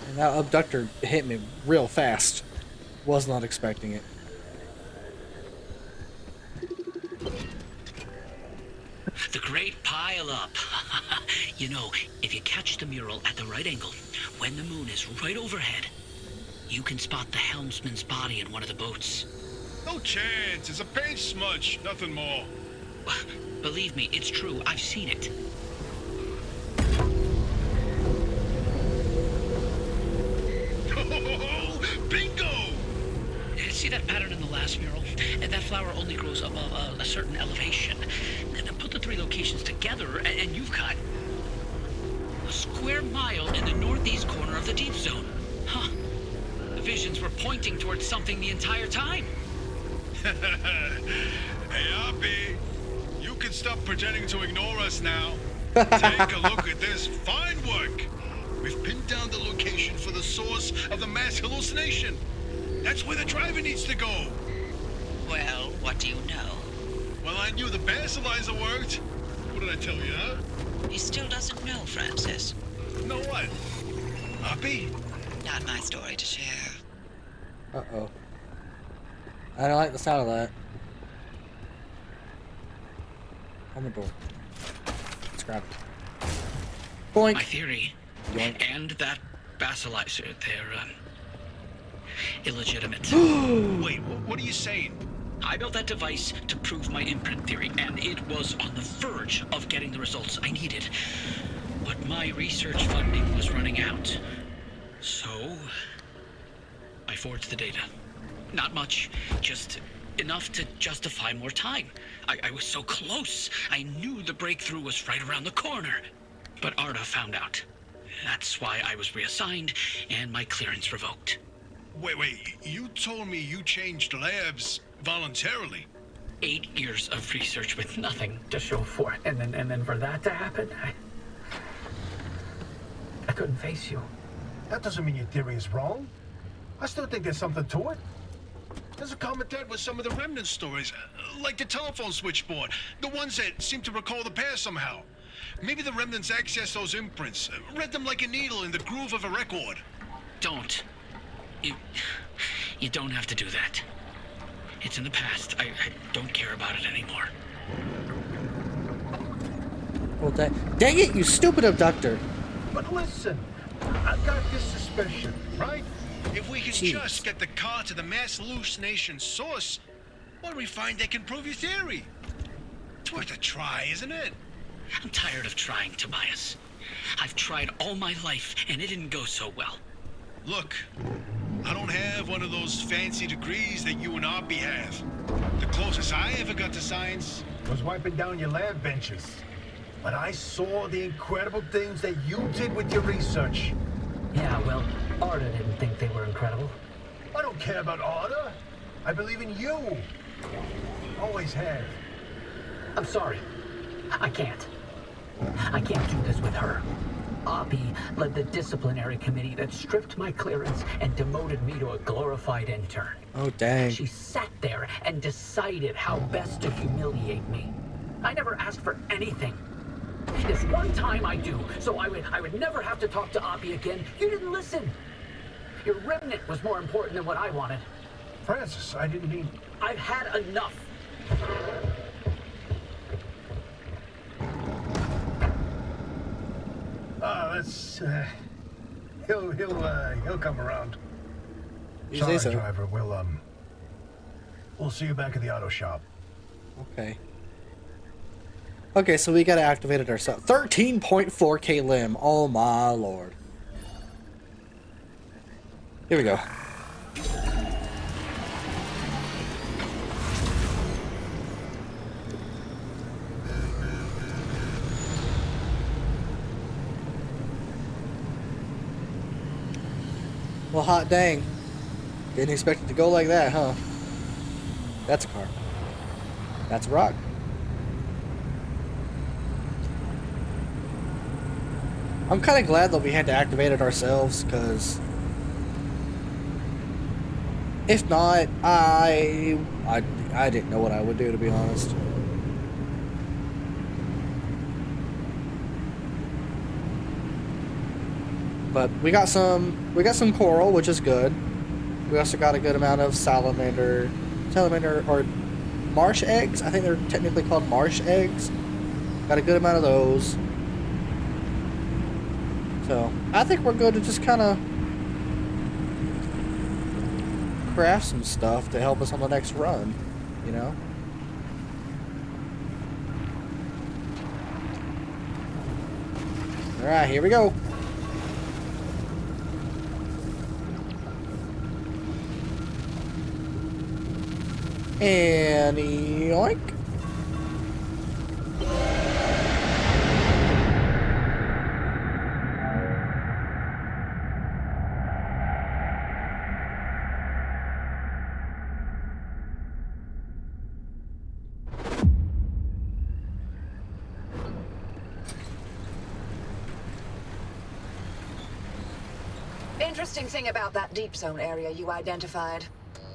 And that abductor hit me real fast. Was not expecting it. The great pile-up. You know, if you catch the mural at the right angle, when the moon is right overhead, you can spot the helmsman's body in one of the boats. No chance. It's a paint smudge, nothing more. Believe me, it's true. I've seen it. Oh, bingo! See that pattern in the last mural? That flower only grows above a certain elevation. And then put the 3 locations together, and you've got square mile in the northeast corner of the deep zone. Huh. The visions were pointing towards something the entire time. Hey, Oppie, you can stop pretending to ignore us now. Take a look at this. Fine work. We've pinned down the location for the source of the mass hallucination. That's where the driver needs to go. Well, what do you know? Well, I knew the basilizer worked. What did I tell you, huh? He still doesn't know, Francis. Know what? Oppie? Not my story to share. Uh-oh. I don't like the sound of that. On the door. Let's grab it. Boink. My theory, Yoink. and that basilizer, they're, illegitimate. Wait, what are you saying? I built that device to prove my imprint theory, and it was on the verge of getting the results I needed. But my research funding was running out. So, I forged the data. Not much, just enough to justify more time. I was so close. I knew the breakthrough was right around the corner. But Arda found out. That's why I was reassigned and my clearance revoked. Wait, you told me you changed labs voluntarily. 8 years of research with nothing. To show for it, and then for that to happen, I couldn't face you. That doesn't mean your theory is wrong. I still think there's something to it. There's a common thread with some of the remnant stories, like the telephone switchboard, the ones that seem to recall the past somehow. Maybe the remnants accessed those imprints, read them like a needle in the groove of a record. Don't. You don't have to do that. It's in the past. I don't care about it anymore. Well, dang it, you stupid abductor. But listen, I've got this suspicion, right? If we can Jeez. just get the car to the mass hallucination source, what do we find that can prove your theory? It's worth a try, isn't it? I'm tired of trying, Tobias. I've tried all my life, and it didn't go so well. Look, I don't have one of those fancy degrees that you and Oppie have. The closest I ever got to science Was wiping down your lab benches. But I saw the incredible things that you did with your research. Yeah, well, Arda didn't think they were incredible. I don't care about Arda. I believe in you. Always have. I'm sorry. I can't. I can't do this with her. Oppie led the disciplinary committee that stripped my clearance and demoted me to a glorified intern. Oh, dang. She sat there and decided how best to humiliate me. I never asked for anything. This one time I do, so I would never have to talk to Oppie again. You didn't listen. Your remnant was more important than what I wanted. Francis, I didn't mean... I've had enough. That's... He'll come around. You Sorry, say so. driver. We'll see you back at the auto shop. Okay. Okay, so we gotta activate it ourselves. 13.4k limb. Oh my lord. Here we go. Well, hot dang. Didn't expect it to go like that, huh? That's a car. That's a rock. I'm kind of glad that we had to activate it ourselves, because if not, I didn't know what I would do, to be honest. But we got some coral, which is good. We also got a good amount of salamander or marsh eggs. I think they're technically called marsh eggs. Got a good amount of those. So I think we're good to just kind of craft some stuff to help us on the next run, you know? Alright, here we go. And yoink. interesting thing about that deep zone area you identified.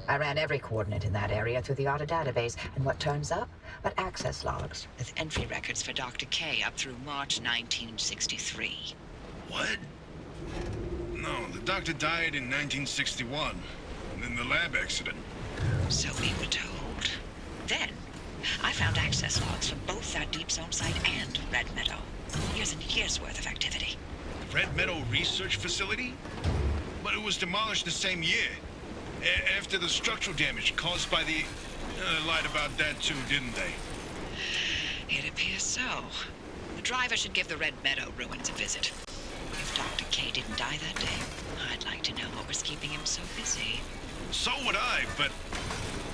I ran every coordinate in that area through the ARDA database, and what turns up but access logs. With entry records for Dr. K up through March 1963. What? No, the doctor died in 1961. In the lab accident. So we were told. Then, I found access logs from both that deep zone site and Red Meadow. Years and years worth of activity. Red Meadow Research Facility? But it was demolished the same year. After the structural damage caused by the... lied about that too, didn't they? It appears so. The driver should give the Red Meadow ruins a visit. If Dr. K didn't die that day, I'd like to know what was keeping him so busy. So would I, but...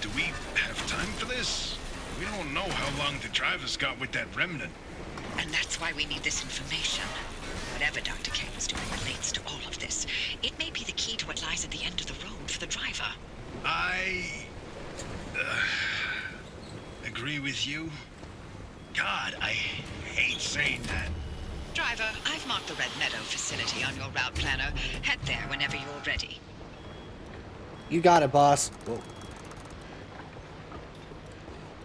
do we have time for this? We don't know how long the driver's got with that remnant. And that's why we need this information. Whatever Dr. K was doing relates to all of this. It may be the key to what lies at the end of the road for the driver. I... agree with you. God, I hate saying that. Driver, I've marked the Red Meadow facility on your route planner. Head there whenever you're ready. You got it, boss. Whoa.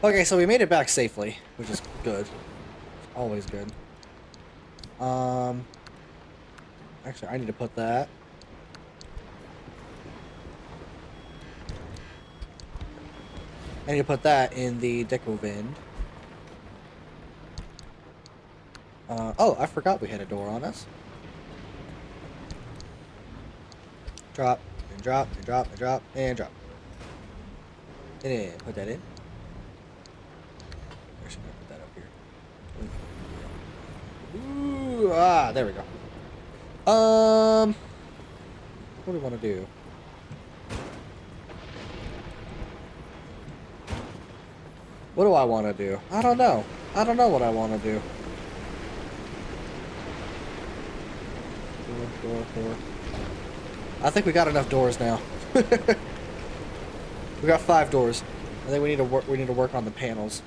Okay, so we made it back safely, which is good. Always good. Actually, I need to put that. I need to put that in the deco bin. Oh, I forgot we had a door on us. Drop, and drop, and drop, and drop, and drop. And then put that in. I should put that up here. Ooh, there we go. What do we want to do? What do I want to do? I don't know. I don't know what I want to do. Door. I think we got enough doors now. We got 5 doors. I think we need to work. We need to work on the panels.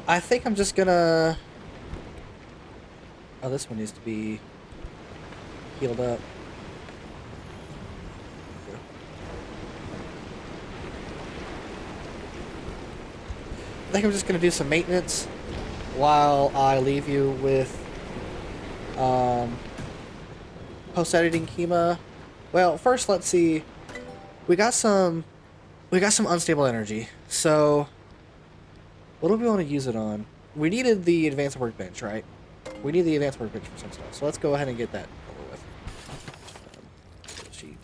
I think I'm just gonna... Oh, this one needs to be healed up. I think I'm just gonna do some maintenance while I leave you with post-editing Kima. Well, first let's see. We got some unstable energy. So what do we want to use it on? We needed the advanced workbench, right? We need the advanced workbench for some stuff. So let's go ahead and get that over with. Sheet.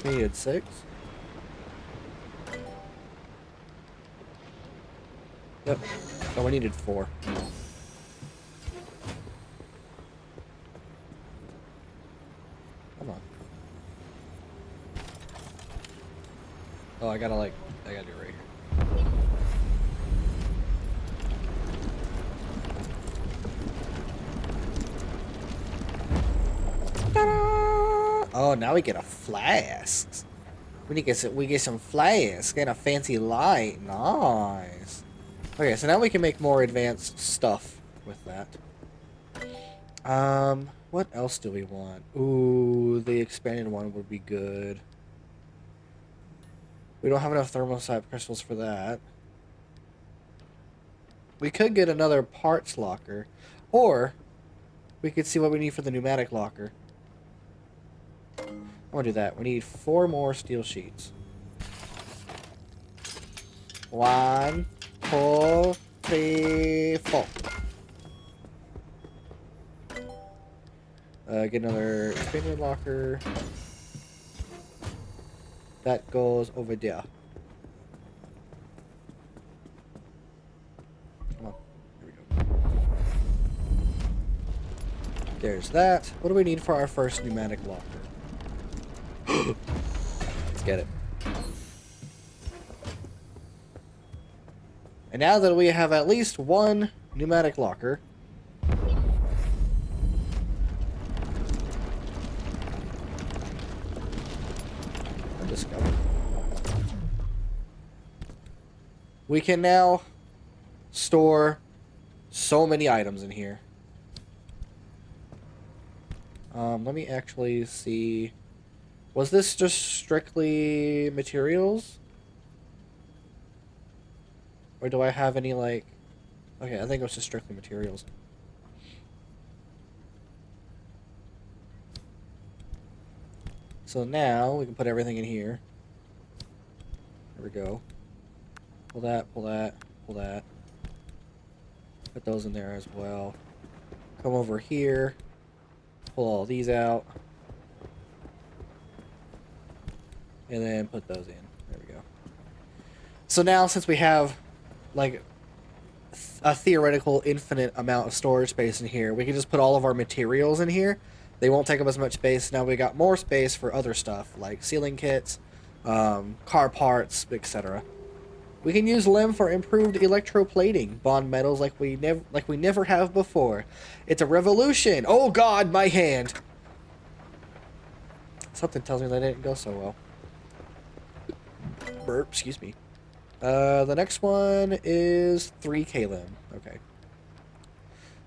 We needed 6. Yep. Oh, we needed 4. Come on. Oh, I gotta do it right here. Oh, now we get a flask. We get some flask and a fancy light. Nice. Okay, so now we can make more advanced stuff with that. What else do we want? Ooh, the expanded one would be good. We don't have enough thermocyte crystals for that. We could get another parts locker, or we could see what we need for the pneumatic locker. I want to do that. We need 4 more steel sheets. 1, 2, 3, 4. Get another expanded locker. That goes over there. Come on. Here we go. There's that. What do we need for our first pneumatic locker? Let's get it. And now that we have at least 1 pneumatic locker, Let's go. We can now store so many items in here. Let me actually see. Was this just strictly materials? Or do I have any, like... Okay, I think it was just strictly materials. So now we can put everything in here. There we go. Pull that, pull that, pull that. Put those in there as well. Come over here. Pull all these out. And then put those in. There we go. So now, since we have, like, a theoretical infinite amount of storage space in here, we can just put all of our materials in here. They won't take up as much space. Now we got more space for other stuff, like sealing kits, car parts, etc. We can use LEM for improved electroplating, bond metals like we never have before. It's a revolution. Oh God, my hand. Something tells me that didn't go so well. Burp, excuse me. The next one is 3K LEM. Okay.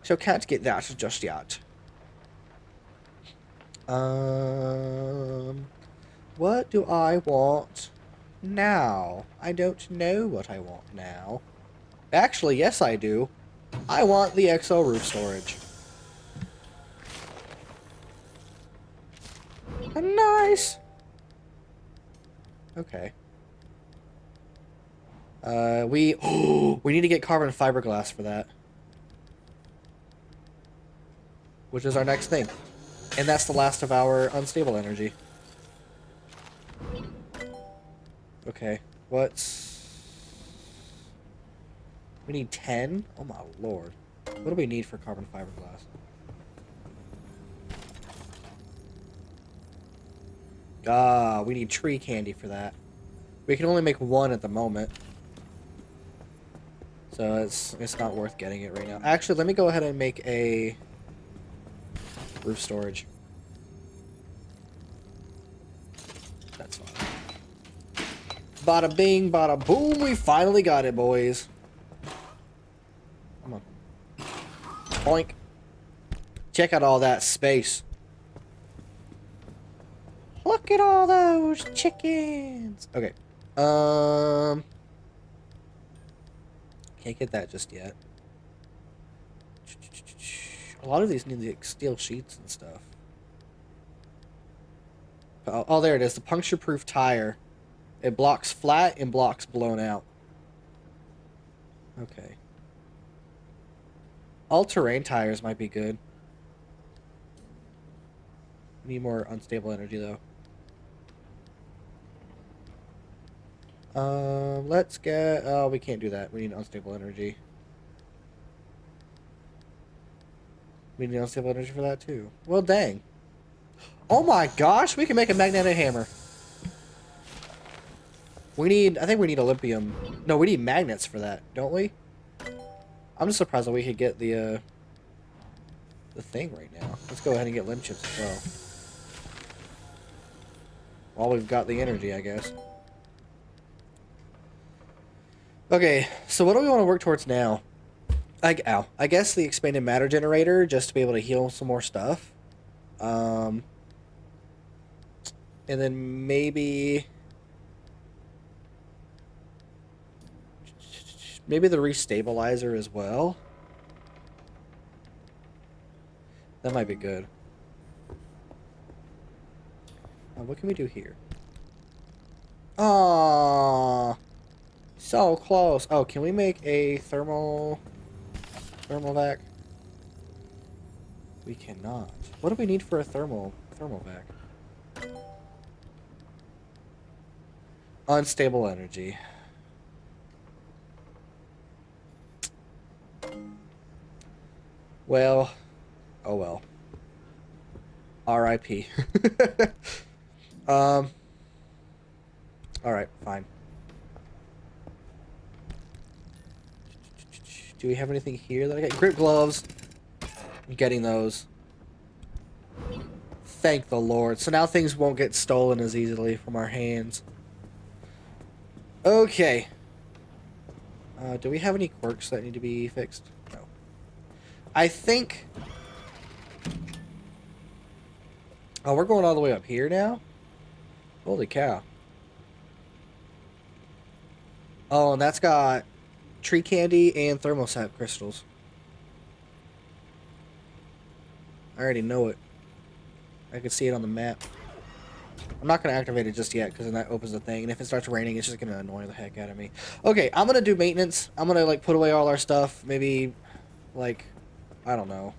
So can't get that just yet. What do I want now? I don't know what I want now. Actually, yes I do. I want the XO roof storage. Nice! Okay. We need to get carbon fiberglass for that. Which is our next thing. And that's the last of our unstable energy. Okay, we need 10? Oh my lord. What do we need for carbon fiberglass? We need tree candy for that. We can only make one at the moment. So it's not worth getting it right now. Actually, let me go ahead and make a roof storage. That's fine. Bada bing, bada boom, we finally got it, boys. Come on. Boink. Check out all that space. Look at all those chickens. Okay. Can't get that just yet. A lot of these need like steel sheets and stuff. Oh, there it is. The puncture-proof tire. It blocks flat and blocks blown out. Okay. All-terrain tires might be good. Need more unstable energy, though. Let's get... Oh, we can't do that. We need unstable energy. We need unstable energy for that, too. Well, dang. Oh my gosh, we can make a magnetic hammer. We need... I think we need Olympium. No, we need magnets for that, don't we? I'm just surprised that we could get the thing right now. Let's go ahead and get limb chips as well. While we've got the energy, I guess. Okay, so what do we want to work towards now? I guess the expanded matter generator, just to be able to heal some more stuff. And then maybe the restabilizer as well. That might be good. What can we do here? Aww. So close. Oh, can we make a thermal vac? We cannot. What do we need for a thermal vac? Unstable energy. Well, oh well. R.I.P. Alright, fine. Do we have anything here that I got? Grip gloves. I'm getting those. Thank the Lord. So now things won't get stolen as easily from our hands. Okay. Do we have any quirks that need to be fixed? No. I think... Oh, we're going all the way up here now? Holy cow. Oh, and that's got tree candy and thermostat crystals. I already know it. I can see it on the map. I'm not going to activate it just yet because then that opens the thing. And if it starts raining, it's just going to annoy the heck out of me. Okay, I'm going to do maintenance. I'm going to, like, put away all our stuff. Maybe, like, I don't know.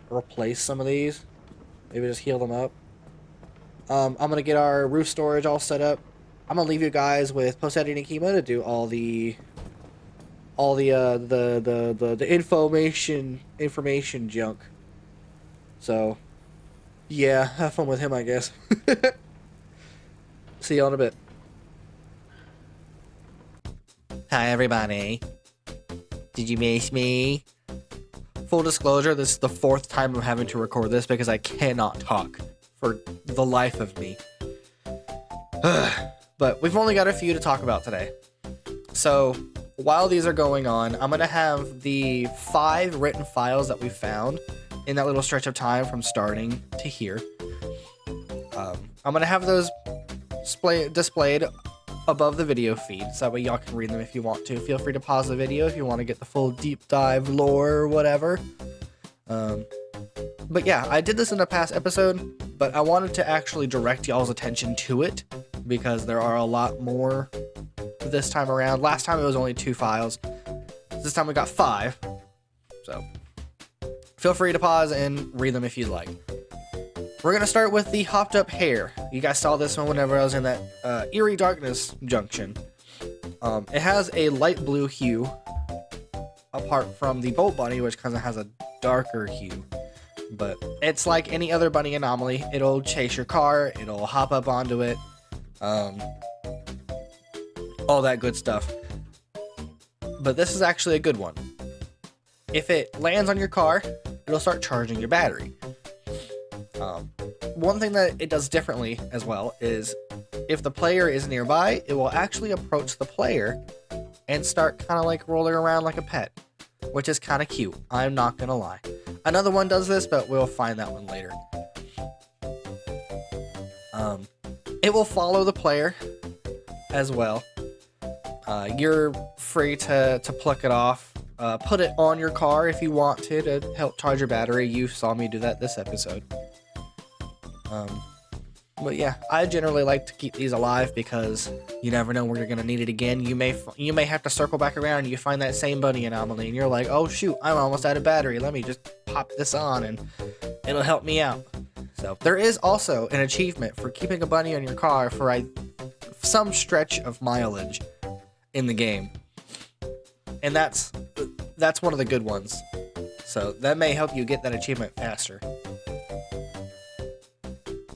Replace some of these. Maybe just heal them up. I'm going to get our roof storage all set up. I'm going to leave you guys with post-editing Kima to do all the information junk. So, yeah, have fun with him, I guess. See you in a bit. Hi, everybody. Did you miss me? Full disclosure, this is the 4th time I'm having to record this because I cannot talk for the life of me. But we've only got a few to talk about today. So, while these are going on, I'm going to have the 5 written files that we found in that little stretch of time from starting to here. I'm going to have those displayed above the video feed, so that way y'all can read them if you want to. Feel free to pause the video if you want to get the full deep dive lore or whatever. But yeah, I did this in a past episode, but I wanted to actually direct y'all's attention to it, because there are a lot more this time around. Last time it was only 2 files. This time we got 5. So, feel free to pause and read them if you'd like. We're going to start with the hopped up hair. You guys saw this one whenever I was in that eerie darkness junction. It has a light blue hue, apart from the Bolt Bunny, which kind of has a darker hue. But it's like any other bunny anomaly. It'll chase your car, it'll hop up onto it, all that good stuff. But this is actually a good one. If it lands on your car, it'll start charging your battery. One thing that it does differently as well is if the player is nearby, it will actually approach the player and start kind of like rolling around like a pet, which is kind of cute. I'm not gonna lie. Another one does this, but we'll find that one later. It will follow the player as well. You're free to pluck it off, put it on your car if you want to help charge your battery. You saw me do that this episode. But yeah, I generally like to keep these alive because you never know where you're gonna need it again. You may have to circle back around and you find that same bunny anomaly and you're like, oh shoot, I'm almost out of battery. Let me just pop this on and it'll help me out. So there is also an achievement for keeping a bunny on your car for some stretch of mileage in the game, and that's one of the good ones. So that may help you get that achievement faster.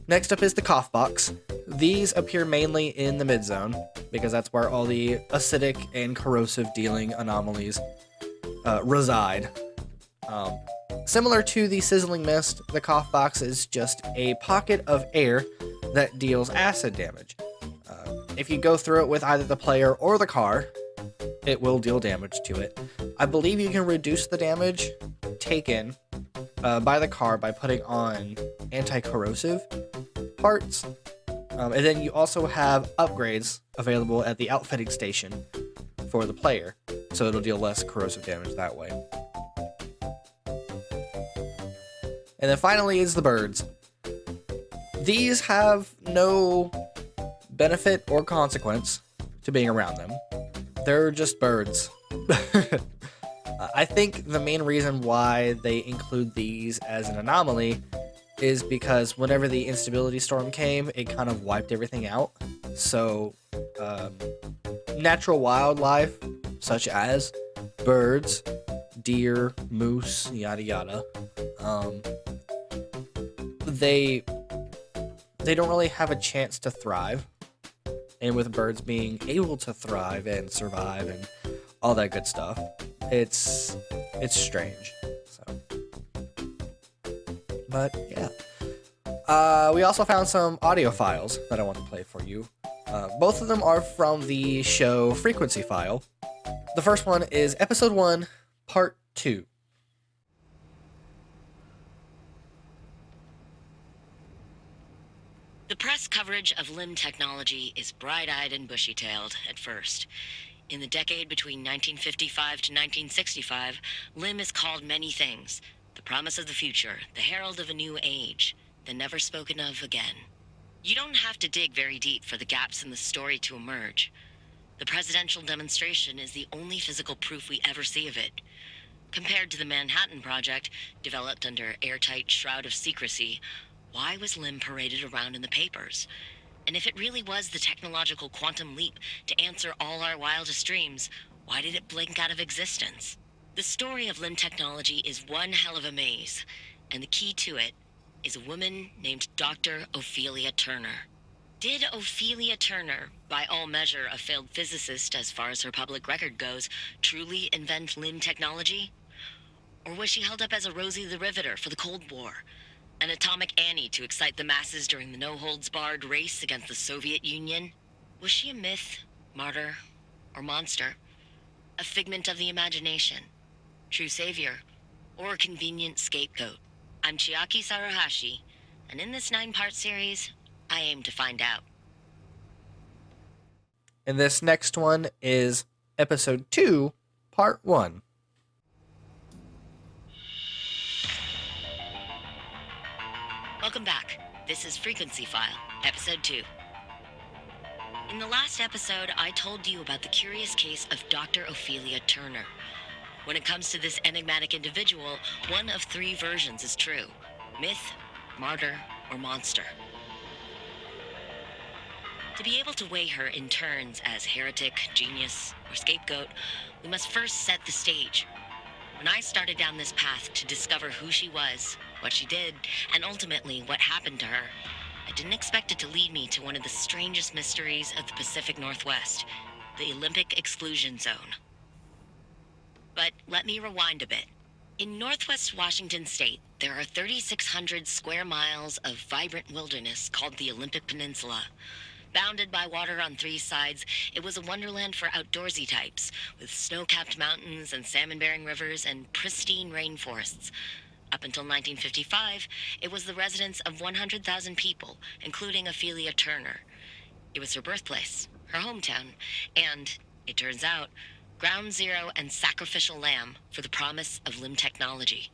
Next up is the cough box. These appear mainly in the mid zone because that's where all the acidic and corrosive dealing anomalies reside. Similar to the sizzling mist, the cough box is just a pocket of air that deals acid damage. If you go through it with either the player or the car, it will deal damage to it. I believe you can reduce the damage taken by the car by putting on anti-corrosive parts. And then you also have upgrades available at the outfitting station for the player, so it'll deal less corrosive damage that way. And then finally is the birds. These have no benefit or consequence to being around them. They're just birds. I think the main reason why they include these as an anomaly is because whenever the instability storm came, it kind of wiped everything out. So, natural wildlife, such as birds, deer, moose, yada yada, they don't really have a chance to thrive. And with birds being able to thrive and survive and all that good stuff, it's strange. So, but yeah, We also found some audio files that I want to play for you. Both of them are from the show Frequency File. The first one is Episode 1, Part 2. The press coverage of LIM technology is bright-eyed and bushy-tailed at first. In the decade between 1955 to 1965, LIM is called many things. The promise of the future, the herald of a new age, then never spoken of again. You don't have to dig very deep for the gaps in the story to emerge. The presidential demonstration is the only physical proof we ever see of it. Compared to the Manhattan Project, developed under airtight shroud of secrecy, why was LIM paraded around in the papers? And if it really was the technological quantum leap to answer all our wildest dreams, why did it blink out of existence? The story of LIM technology is one hell of a maze, and the key to it is a woman named Dr. Ophelia Turner. Did Ophelia Turner, by all measure a failed physicist as far as her public record goes, truly invent LIM technology? Or was she held up as a Rosie the Riveter for the Cold War? An Atomic Annie to excite the masses during the no-holds-barred race against the Soviet Union? Was she a myth, martyr, or monster? A figment of the imagination? True savior? Or a convenient scapegoat? I'm Chiaki Saruhashi, and in this 9-part series, I aim to find out. And this next one is Episode 2, Part 1. Welcome back. This is Frequency File, Episode 2. In the last episode, I told you about the curious case of Dr. Ophelia Turner. When it comes to this enigmatic individual, one of 3 versions is true: myth, martyr, or monster. To be able to weigh her in turns as heretic, genius, or scapegoat, we must first set the stage. When I started down this path to discover who she was, what she did, and ultimately what happened to her, I didn't expect it to lead me to one of the strangest mysteries of the Pacific Northwest, the Olympic Exclusion Zone. But let me rewind a bit. In Northwest Washington State, there are 3,600 square miles of vibrant wilderness called the Olympic Peninsula. Bounded by water on 3 sides, it was a wonderland for outdoorsy types, with snow-capped mountains and salmon-bearing rivers and pristine rainforests. Up until 1955, it was the residence of 100,000 people, including Ophelia Turner. It was her birthplace, her hometown, and, it turns out, ground zero and sacrificial lamb for the promise of LIM technology.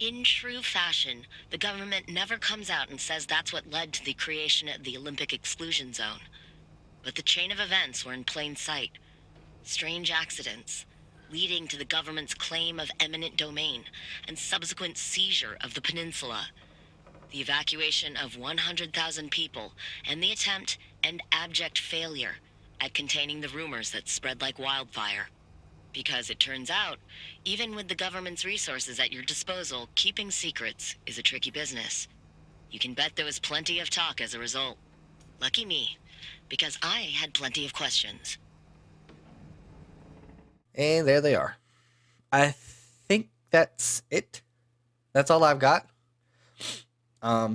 In true fashion, the government never comes out and says that's what led to the creation of the Olympic Exclusion Zone. But the chain of events were in plain sight. Strange accidents, leading to the government's claim of eminent domain and subsequent seizure of the peninsula. The evacuation of 100,000 people and the attempt and abject failure at containing the rumors that spread like wildfire. Because it turns out, even with the government's resources at your disposal, keeping secrets is a tricky business. You can bet there was plenty of talk as a result. Lucky me, because I had plenty of questions. And there they are. I think that's it. That's all I've got. Yeah.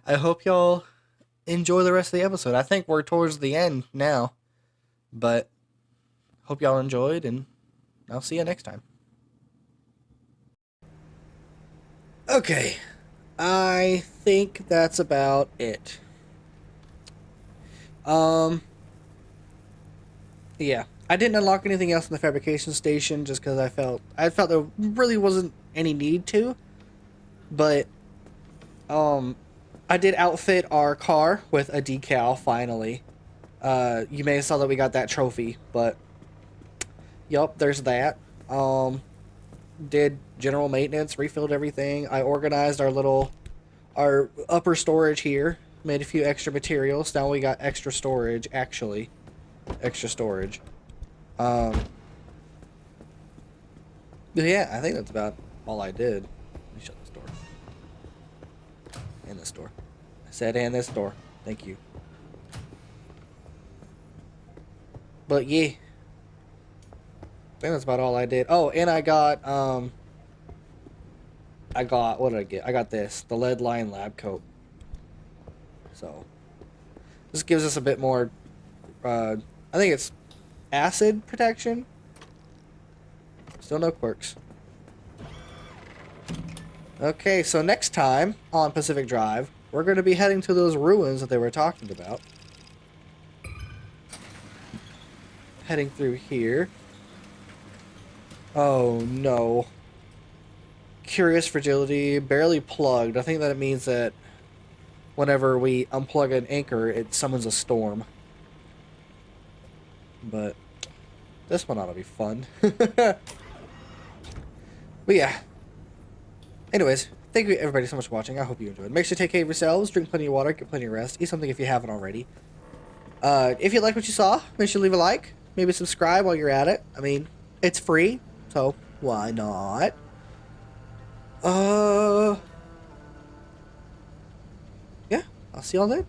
I hope y'all enjoy the rest of the episode. I think we're towards the end now. But hope y'all enjoyed, and I'll see you next time. Okay. I think that's about it. Yeah. I didn't unlock anything else in the fabrication station just because I felt there really wasn't any need to. But I did outfit our car with a decal finally. You may have saw that we got that trophy, but yup, there's that. Did general maintenance, refilled everything. I organized our upper storage here. Made a few extra materials. Now we got extra storage, actually. Extra storage. But yeah, I think that's about all I did. Let me shut this door. And this door. I said and this door. Thank you. But yeah. I think that's about all I did. Oh, and I got I got, what did I get? I got this, the lead line lab coat. So this gives us a bit more, I think it's acid protection. Still no quirks. Okay, so next time on Pacific Drive, we're going to be heading to those ruins that they were talking about. Heading through here. Oh no. Curious fragility, barely plugged. I think that it means that whenever we unplug an anchor, it summons a storm. But this one ought to be fun. But yeah. Anyways, thank you everybody so much for watching. I hope you enjoyed. Make sure to take care of yourselves, drink plenty of water, get plenty of rest, eat something if you haven't already. If you like what you saw, make sure to leave a like, maybe subscribe while you're at it. I mean, it's free, so why not? Yeah, I'll see y'all then.